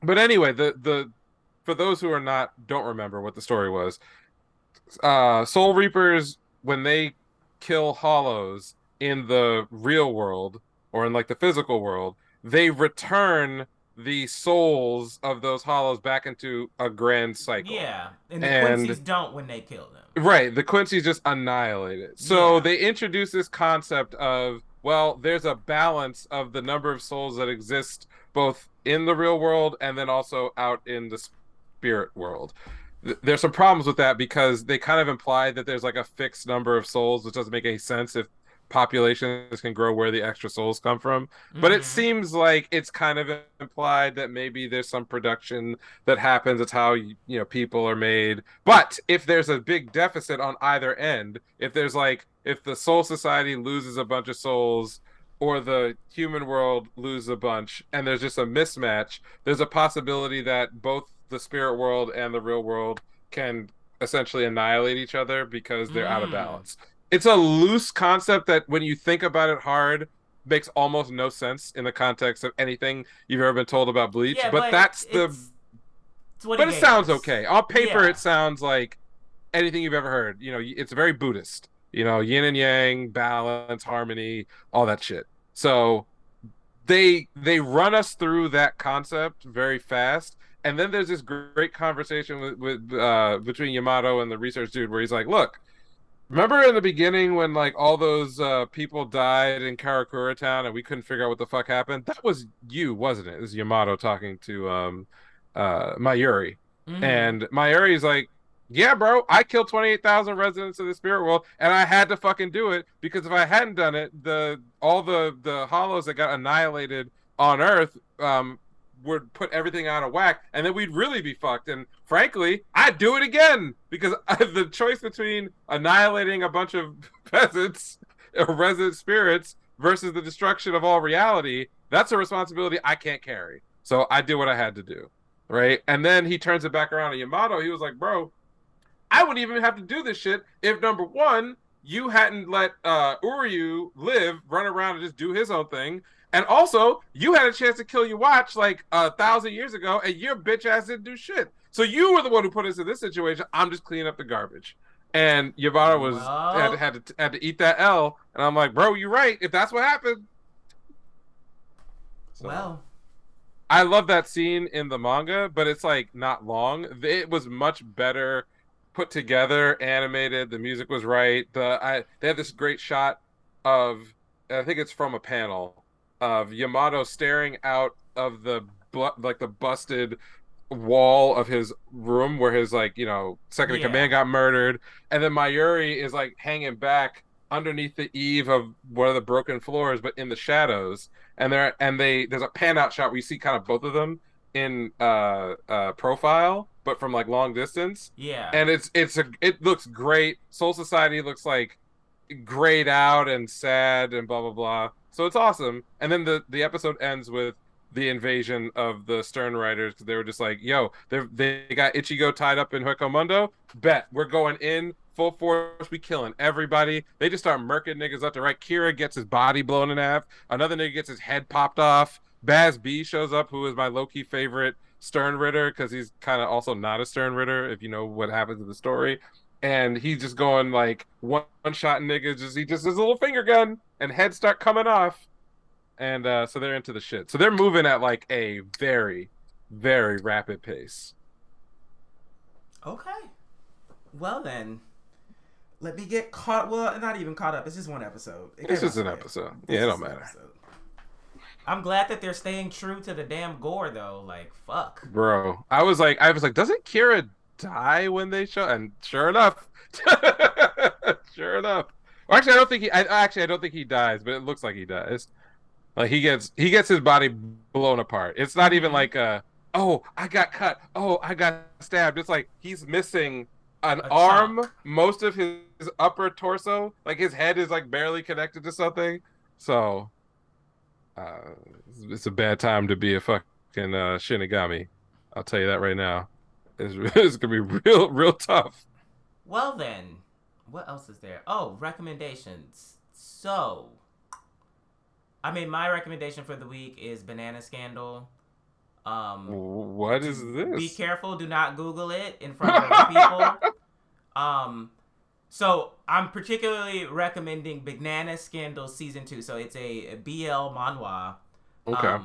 But anyway, the for those who don't remember what the story was, Soul Reapers, when they kill hollows in the real world or in like the physical world, they return the souls of those hollows back into a grand cycle. Yeah, and the Quincy's don't when they kill them. Right, the Quincy's just annihilate it. So they introduce this concept of, well, there's a balance of the number of souls that exist both in the real world and then also out in the spirit world. There's some problems with that because they kind of imply that there's like a fixed number of souls, which doesn't make any sense if populations can grow where the extra souls come from. But it seems like it's kind of implied that maybe there's some production that happens. It's how people are made. But if there's a big deficit on either end, if the Soul Society loses a bunch of souls or the human world loses a bunch and there's just a mismatch, there's a possibility that both the spirit world and the real world can essentially annihilate each other because they're out of balance. It's a loose concept that when you think about it hard makes almost no sense in the context of anything you've ever been told about Bleach. Yeah, but it sounds okay. On paper, it sounds like anything you've ever heard. It's very Buddhist. Yin and yang, balance, harmony, all that shit. So they run us through that concept very fast. And then there's this great conversation with between Yamato and the research dude where he's like, look, remember in the beginning when like all those people died in Karakura Town and we couldn't figure out what the fuck happened? That was you, wasn't it? It was Yamato talking to Mayuri. And Mayuri's like, yeah, bro, I killed 28,000 residents of the spirit world and I had to fucking do it because if I hadn't done it, all the hollows that got annihilated on Earth would put everything out of whack, and then we'd really be fucked. And frankly, I'd do it again because the choice between annihilating a bunch of peasants or resident spirits versus the destruction of all reality, that's a responsibility I can't carry. So I did what I had to do, right? And then he turns it back around to Yamato. He was like, bro, I wouldn't even have to do this shit if, number one, you hadn't let Uryu run around and just do his own thing. And also, you had a chance to kill your watch like 1,000 years ago, and your bitch ass didn't do shit. So you were the one who put us in this situation. I'm just cleaning up the garbage. And Yamato had to eat that L. And I'm like, bro, you're right. If that's what happened. So, well, I love that scene in the manga, but it's like not long. It was much better put together, animated. The music was right. They had this great shot of, I think it's from a panel, of Yamato staring out of the busted wall of his room where his second in command got murdered, and then Mayuri is like hanging back underneath the eave of one of the broken floors, but in the shadows. And there's a pan out shot where you see kind of both of them in profile, but from like long distance. Yeah. And it looks great. Soul Society looks like grayed out and sad and blah blah blah. So it's awesome. And then the episode ends with the invasion of the Stern writers, because they were just like, yo, they got Ichigo tied up in Hueco Bet we're going in full force. We killing everybody. They just start murking niggas up to right. Kira gets his body blown in half. Another nigga gets his head popped off. Baz B shows up, who is my low-key favorite Stern Ritter, because he's kind of also not a Stern Ritter, if you know what happens in the story. And he's just going like one-shot niggas. He just his little finger gun, and heads start coming off. And so they're into the shit. So they're moving at like a very, very rapid pace. Okay. Well then, let me get caught. Well, not even caught up. It's just one episode. It's just an episode. Yeah, it don't matter. I'm glad that they're staying true to the damn gore though. Like, fuck. Bro, I was like, doesn't Kira die when they show? And sure enough, sure enough. Well, actually, I don't think he dies, but it looks like he dies. Like he gets his body blown apart. It's not even like oh, I got cut. Oh, I got stabbed. It's like he's missing an arm, most of his upper torso. Like his head is like barely connected to something. So it's a bad time to be a fucking Shinigami. I'll tell you that right now. It's gonna be real tough. Well then, what else is there? Oh, recommendations. So, I mean, my recommendation for the week is Banana Scandal. What is this? Be careful. Do not Google it in front of other people. So I'm particularly recommending Banana Scandal Season 2. So it's a BL manhwa. Okay.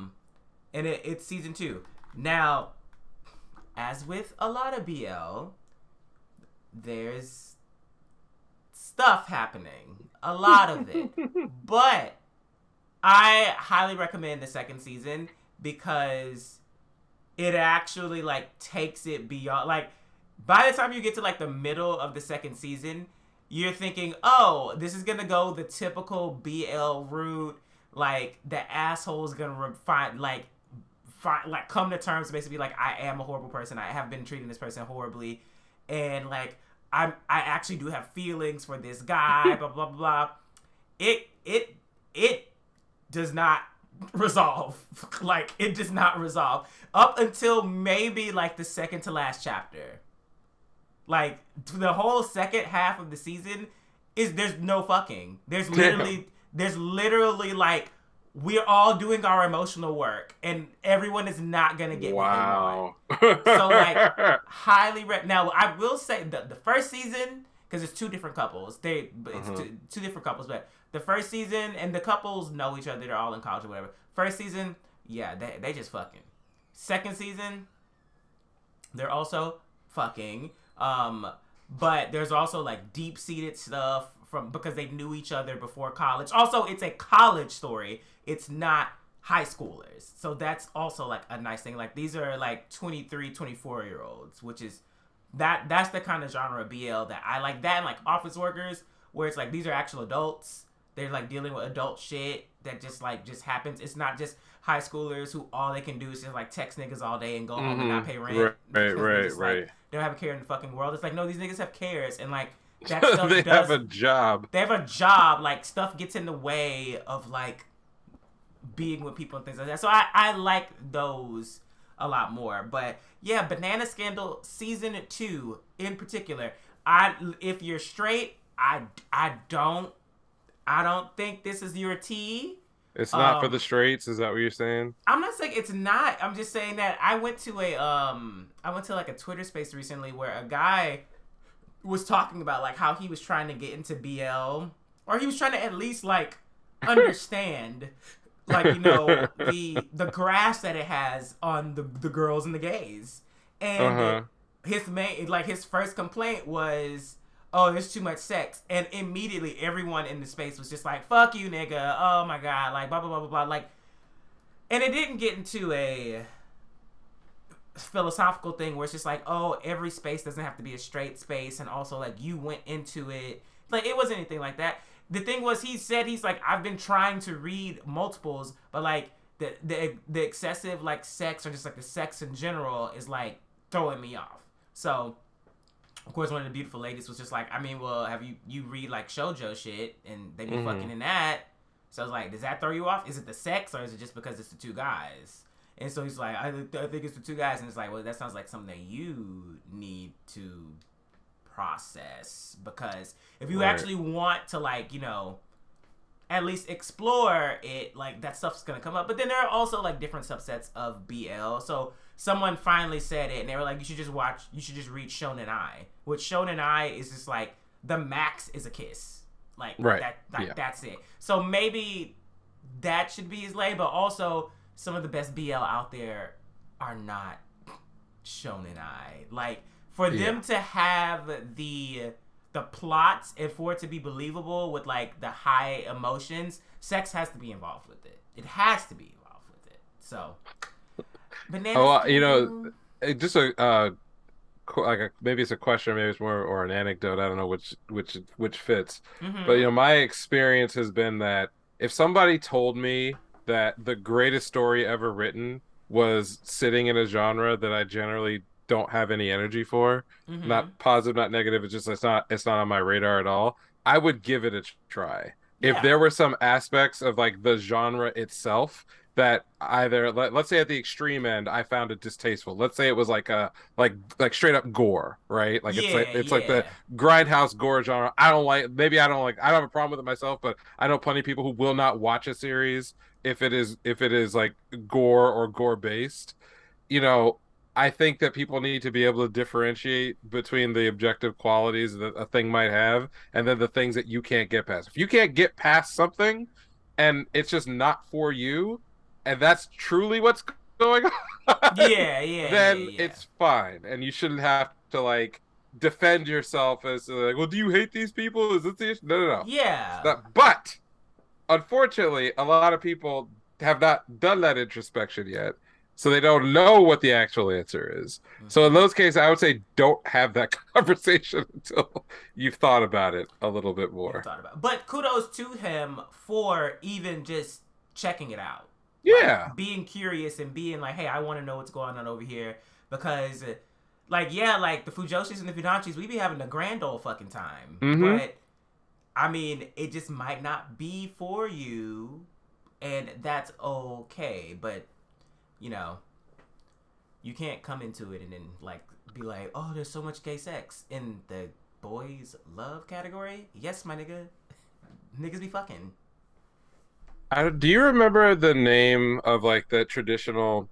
And it's Season 2. Now, as with a lot of BL, there's stuff happening. A lot of it. But I highly recommend the second season because it actually like takes it beyond. Like by the time you get to like the middle of the second season, you're thinking, oh, this is gonna go the typical BL route. Like the asshole's gonna come to terms, basically like, I am a horrible person. I have been treating this person horribly, and like I actually do have feelings for this guy. Blah blah blah. It does not resolve. Like, it does not resolve up until maybe like the second to last chapter. Like the whole second half of the season there's no fucking. There's literally like, we're all doing our emotional work and everyone is not gonna get what they want. So like, highly now I will say the first season, because it's two different couples. It's two different couples, but the first season, and the couples know each other. They're all in college or whatever. First season, yeah, they just fucking. Second season, they're also fucking. But there's also like deep-seated stuff because they knew each other before college. Also, it's a college story. It's not high schoolers. So that's also like a nice thing. Like these are like 23, 24-year-olds, which is that's the kind of genre of BL that I like. That and like Office Workers, where it's like these are actual adults. they're like dealing with adult shit that just happens. It's not just high schoolers who all they can do is just like text niggas all day and go home and not pay rent because they just like they don't have a care in the fucking world. It's like, no, these niggas have cares, and like that stuff they have a job. They have a job. Like stuff gets in the way of like being with people and things like that. So I like those a lot more. But yeah, Banana Scandal season 2 in particular. If you're straight, I don't think this is your tea. It's not for the straights. Is that what you're saying? I'm not saying it's not. I'm just saying that I went to like a Twitter space recently where a guy was talking about like how he was trying to get into BL, or he was trying to at least like understand like, you know, the grasp that it has on the girls and the gays. And his first complaint was, oh, there's too much sex. And immediately everyone in the space was just like, fuck you, nigga. Oh my God. Like, blah, blah, blah, blah, blah. Like, and it didn't get into a philosophical thing where it's just like, oh, every space doesn't have to be a straight space. And also, like, you went into it. Like, it wasn't anything like that. The thing was, he's like, I've been trying to read multiples, but, like, the excessive, like, sex or just, like, the sex in general is, like, throwing me off. So, of course, one of the beautiful ladies was just like, I mean, well, have you read, like, shoujo shit, and they be fucking in that. So I was like, does that throw you off? Is it the sex, or is it just because it's the two guys? And so he's like, I think it's the two guys. And it's like, well, that sounds like something that you need to process. Because if you actually want to, like, you know, at least explore it, like, that stuff's going to come up. But then there are also, like, different subsets of BL. So someone finally said it, and they were like, you should just read Shonen Ai. Which Shonen Ai is just, like, the max is a kiss. Like, that's it. So maybe that should be his lane, but also some of the best BL out there are not Shonen Ai. Like, for them to have the plots and for it to be believable with, like, the high emotions, sex has to be involved with it. It has to be involved with it. So, you know, just maybe it's a question, maybe it's more or an anecdote. I don't know which fits. But you know, my experience has been that if somebody told me that the greatest story ever written was sitting in a genre that I generally don't have any energy for, not positive, not negative, it's not on my radar at all, I would give it a try. If there were some aspects of, like, the genre itself that either, let's say at the extreme end, I found it distasteful. Let's say it was like straight up gore, right? Like it's like the grindhouse gore genre. I don't have a problem with it myself, but I know plenty of people who will not watch a series if it is like gore or gore based. You know, I think that people need to be able to differentiate between the objective qualities that a thing might have and then the things that you can't get past. If you can't get past something and it's just not for you, and that's truly what's going on, then it's fine. And you shouldn't have to, like, defend yourself as like, well, do you hate these people? Is this the issue? No. Yeah. But unfortunately, a lot of people have not done that introspection yet. So they don't know what the actual answer is. So in those cases, I would say don't have that conversation until you've thought about it a little bit more. But kudos to him for even just checking it out. Yeah. Like, being curious and being like, hey, I want to know what's going on over here. Because, like, like, the Fujoshis and the Fudanchis, we be having a grand old fucking time. But, I mean, it just might not be for you. And that's okay. But, you know, you can't come into it and then, like, be like, oh, there's so much gay sex in the boys love category. Yes, my nigga. Niggas be fucking. Do you remember the name of, like, the traditional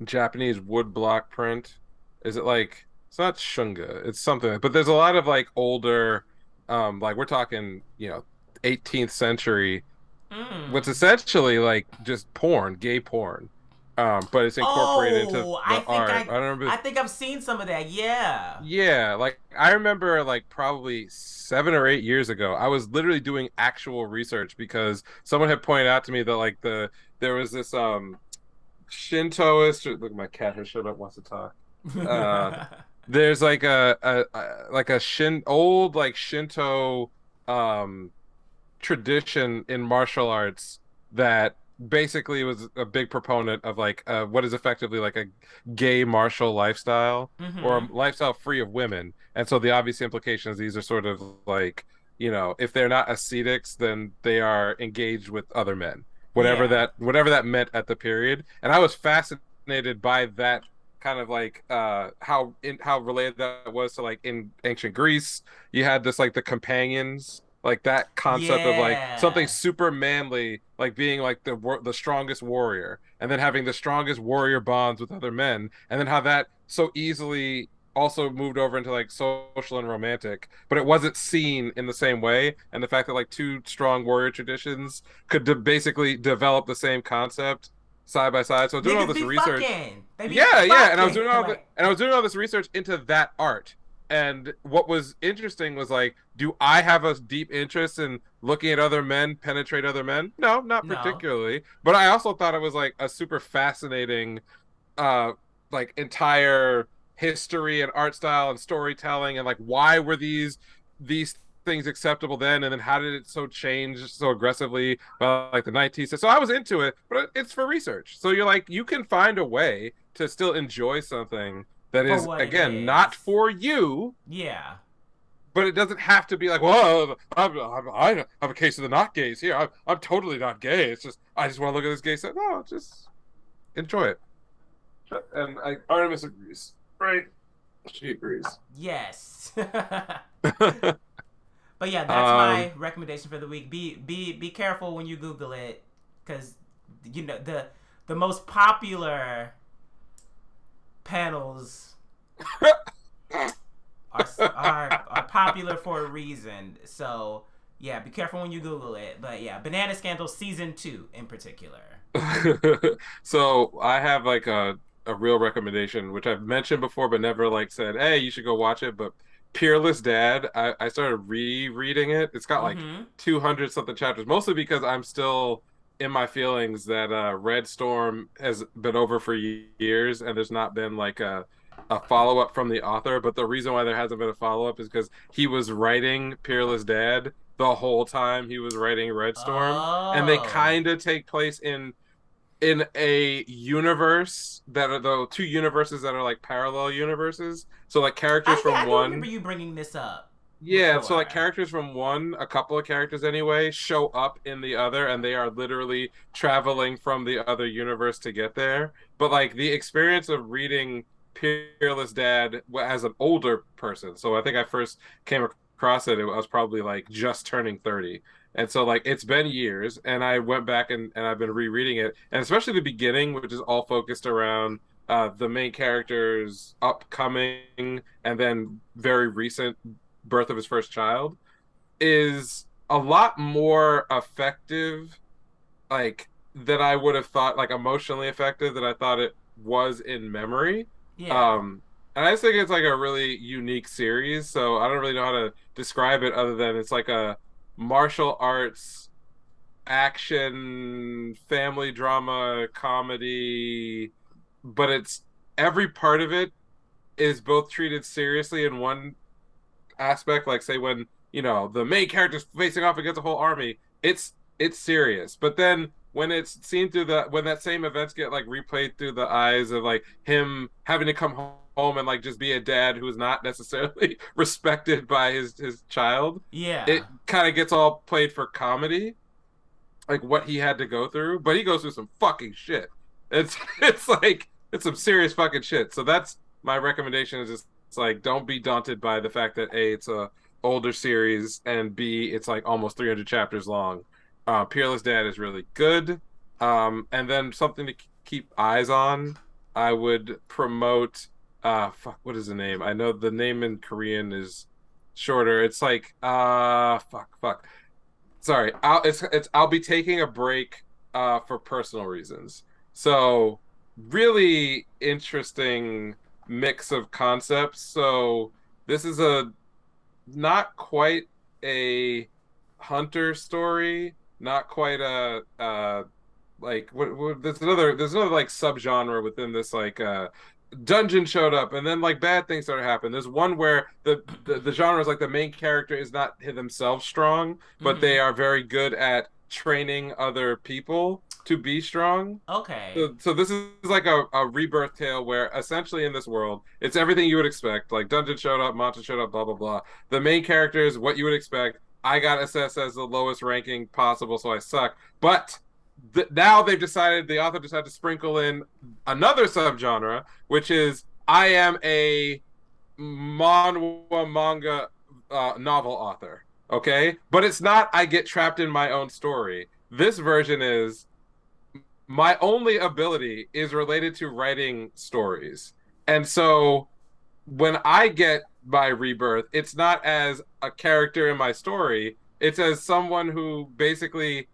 Japanese woodblock print? Is it like, it's not shunga, it's something, but there's a lot of, like, older, like, we're talking, you know, 18th century, what's essentially, like, just porn, gay porn. But it's incorporated into the art. I think I've seen some of that. Yeah. Yeah, like, I remember, like, probably 7 or 8 years ago, I was literally doing actual research because someone had pointed out to me that, like, there was this Shintoist. Look, my cat has showed up, wants to talk. There's like old, like, Shinto tradition in martial arts that basically was a big proponent of like what is effectively like a gay martial lifestyle or Mm-hmm. a lifestyle free of women. And so the obvious implications, these are sort of like, you know, if they're not ascetics, then they are engaged with other men, Yeah. whatever that meant at the period. And I was fascinated by that kind of like how related that was to like in ancient Greece. You had this like the companions, like that concept of like something Yeah. super manly, like being like the strongest warrior, and then having the strongest warrior bonds with other men, and then how that so easily also moved over into like social and romantic, but it wasn't seen in the same way. And the fact that like two strong warrior traditions could basically develop the same concept side by side. So doing all Niggas this be research, fucking. They be yeah, and fucking. Like, I was doing all this research into that art. And what was interesting was like, do I have a deep interest in looking at other men penetrate other men? No, not no. particularly. But I also thought it was like a super fascinating uh like entire history and art style and storytelling, and like why were these things acceptable then, and then how did it so change so aggressively like the 19th. So I was into it, but it's for research, so you're like you can find a way to still enjoy something that For is what it again not is. for you, Yeah. but it doesn't have to be like, well, I have a case of the not gays here. I'm totally not gay. It's just I just want to look at this gay stuff. No, just enjoy it. And Artemis agrees, right? She agrees. Yes. But yeah, that's um, my recommendation for the week. Be careful when you Google it, because you know the most popular panels are popular for a reason. So yeah, be careful when you Google it. But yeah, Banana Scandal season 2 in particular. so I have like a real recommendation, which I've mentioned before, but never like said, hey, you should go watch it. But Peerless Dad, I started rereading it. It's got like Mm-hmm. 200 something chapters, mostly because I'm still in my feelings that Red Storm has been over for years, and there's not been like a follow up from the author. But the reason why there hasn't been a follow up is because he was writing Peerless Dad the whole time he was writing Red Storm, and they Oh. kind of take place in a universe that are the two universes that are like parallel universes. So like characters Yeah, from I do remember one, you bringing this up yeah, so like before. characters from one, a couple of characters anyway, show up in the other, and they are literally traveling from the other universe to get there. But like the experience of reading Peerless Dad as an older person, so I think I first came across it, I was probably like just turning 30. And so like it's been years, and I went back and I've been rereading it, and especially the beginning, which is all focused around the main character's upcoming and then very recent birth of his first child, is a lot more effective, like than I would have thought, like emotionally effective than I thought it was in memory. Yeah. Um, and I just think it's like a really unique series. So I don't really know how to describe it other than it's like a martial arts action family drama comedy, but it's every part of it is both treated seriously in one aspect, like say when you know the main character's facing off against a whole army, it's serious. But then when it's seen through the when that same events get like replayed through the eyes of like him having to come home and like just be a dad who's not necessarily respected by his child, it Yeah. kind of gets all played for comedy, like what he had to go through. But he goes through some fucking shit. It's like it's some serious fucking shit. So that's my recommendation, is just it's like don't be daunted by the fact that A, it's a older series, and B, it's like almost 300 chapters long. Peerless Dad is really good. And then something to keep eyes on, I would promote fuck, what is the name? I know the name in Korean is shorter. It's like fuck. Sorry, I'll be taking a break for personal reasons. So really interesting mix of concepts. So this is a not quite a hunter story, not quite a like there's another like subgenre within this like Dungeon showed up, and then like bad things started happening. There's one where the genre is like the main character is not themselves strong, but they are very good at training other people to be strong. Okay. So this is like a rebirth tale where essentially in this world, it's everything you would expect. Like Dungeon showed up, Monster showed up, blah blah blah. The main character is what you would expect. I got assessed as the lowest ranking possible, so I suck. But now they've decided, the author decided to sprinkle in another subgenre, which is I am a manhwa manga novel author. Okay, but it's not. I get trapped in my own story. This version is my only ability is related to writing stories. And so when I get my rebirth, it's not as a character in my story, it's as someone who basically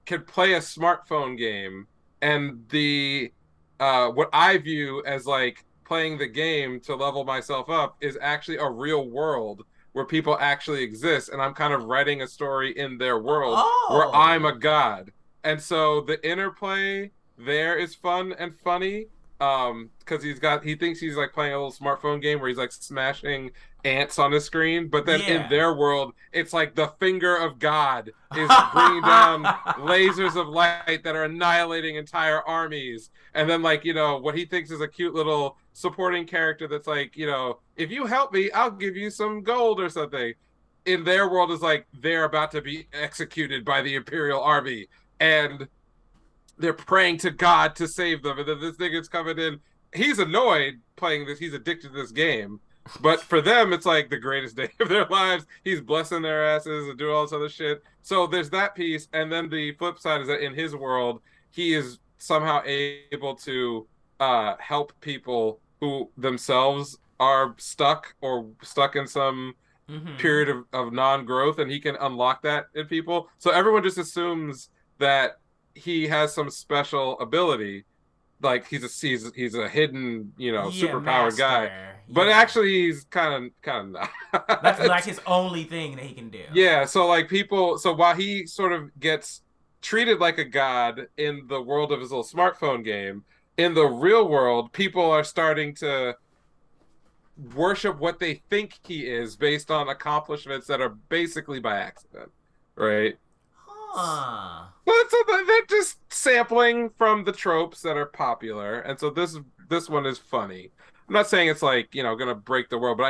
can play a smartphone game. And the what I view as like playing the game to level myself up is actually a real world where people actually exist, and I'm kind of writing a story in their world where I'm a Oh. god. And so the interplay there is fun and funny. Because he thinks he's like playing a little smartphone game where he's like smashing ants on his screen, but then in Yeah. their world, it's like the finger of God is bringing down lasers of light that are annihilating entire armies. And then like, what he thinks is a cute little supporting character that's like, if you help me, I'll give you some gold or something. In their world is like they're about to be executed by the Imperial Army, and they're praying to God to save them. And then this nigga's coming in. He's annoyed playing this. He's addicted to this game. But for them, it's like the greatest day of their lives. He's blessing their asses and doing all this other shit. So there's that piece. And then the flip side is that in his world, he is somehow able to help people who themselves are stuck in some period of non-growth, and he can unlock that in people. So everyone just assumes that he has some special ability, like he's a hidden, Yeah, superpowered guy, master. but Yeah. actually he's kind of not. That's like his only thing that he can do. Yeah, so like so while he sort of gets treated like a god in the world of his little smartphone game, in the real world people are starting to worship what they think he is based on accomplishments that are basically by accident, right? Huh. But so they're just sampling from the tropes that are popular, and so this one is funny. I'm not saying it's like gonna break the world, but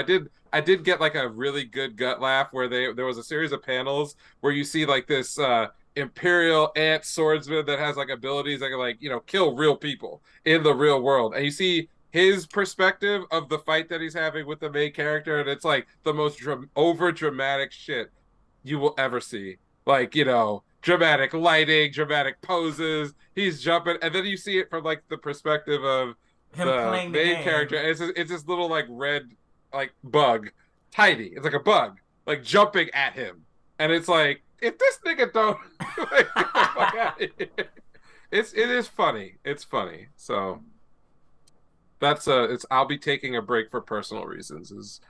I did get like a really good gut laugh where there was a series of panels where you see like this imperial ant swordsman that has like abilities that can like kill real people in the real world, and you see his perspective of the fight that he's having with the main character, and it's like the most over dramatic shit you will ever see. Like, dramatic lighting, dramatic poses. He's jumping, and then you see it from like the perspective of Him the playing the main character. game. It's this little like red like bug, tiny. It's like a bug, like jumping at him, and it's like if this nigga don't like, get the fuck out of here. It is funny. It's funny. So that's it's I'll be taking a break for personal reasons is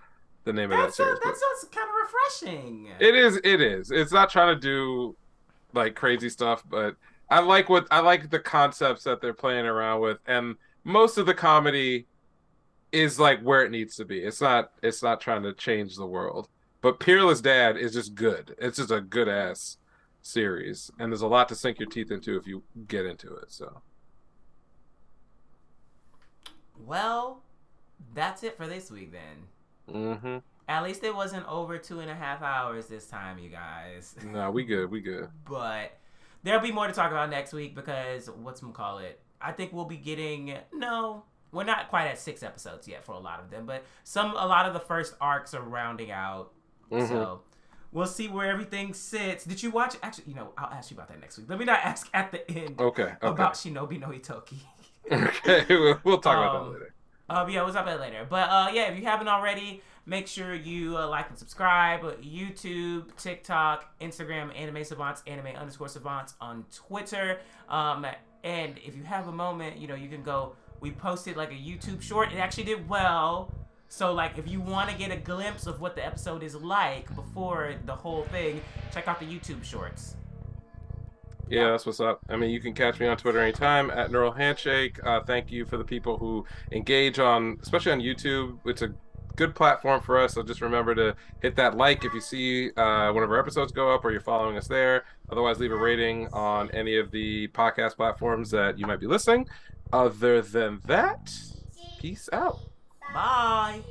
the name of that series. That But sounds kind of refreshing. it is. It is. It's not trying to do like crazy stuff, but I like the concepts that they're playing around with, and most of the comedy is like where it needs to be. It's not trying to change the world. But Peerless Dad is just good. It's just a good ass series, and there's a lot to sink your teeth into if you get into it. So, Well, that's it for this week then. At least it wasn't over 2.5 hours this time, you guys. No, we good. We good. But there'll be more to talk about next week because whatchamacallit, I think we'll be getting we're not quite at 6 episodes yet for a lot of them, but a lot of the first arcs are rounding out. So we'll see where everything sits. Did you watch? Actually, I'll ask you about that next week. Let me not ask at the end. Okay. About Shinobi no Ittoki. Okay, we'll talk about that later. Yeah, we'll talk about it later. But yeah, if you haven't already, make sure you like and subscribe. YouTube, TikTok, Instagram, animesavants, anime_savants on Twitter. And if you have a moment, you can go. We posted like a YouTube short. It actually did well. So like, if you want to get a glimpse of what the episode is like before the whole thing, check out the YouTube shorts. Yeah, that's what's up. I mean, you can catch me on Twitter anytime at Neural Handshake. Thank you for the people who engage on, especially on YouTube. It's a good platform for us. So just remember to hit that like if you see one of our episodes go up or you're following us there. Otherwise, leave a rating on any of the podcast platforms that you might be listening. Other than that, peace out. Bye.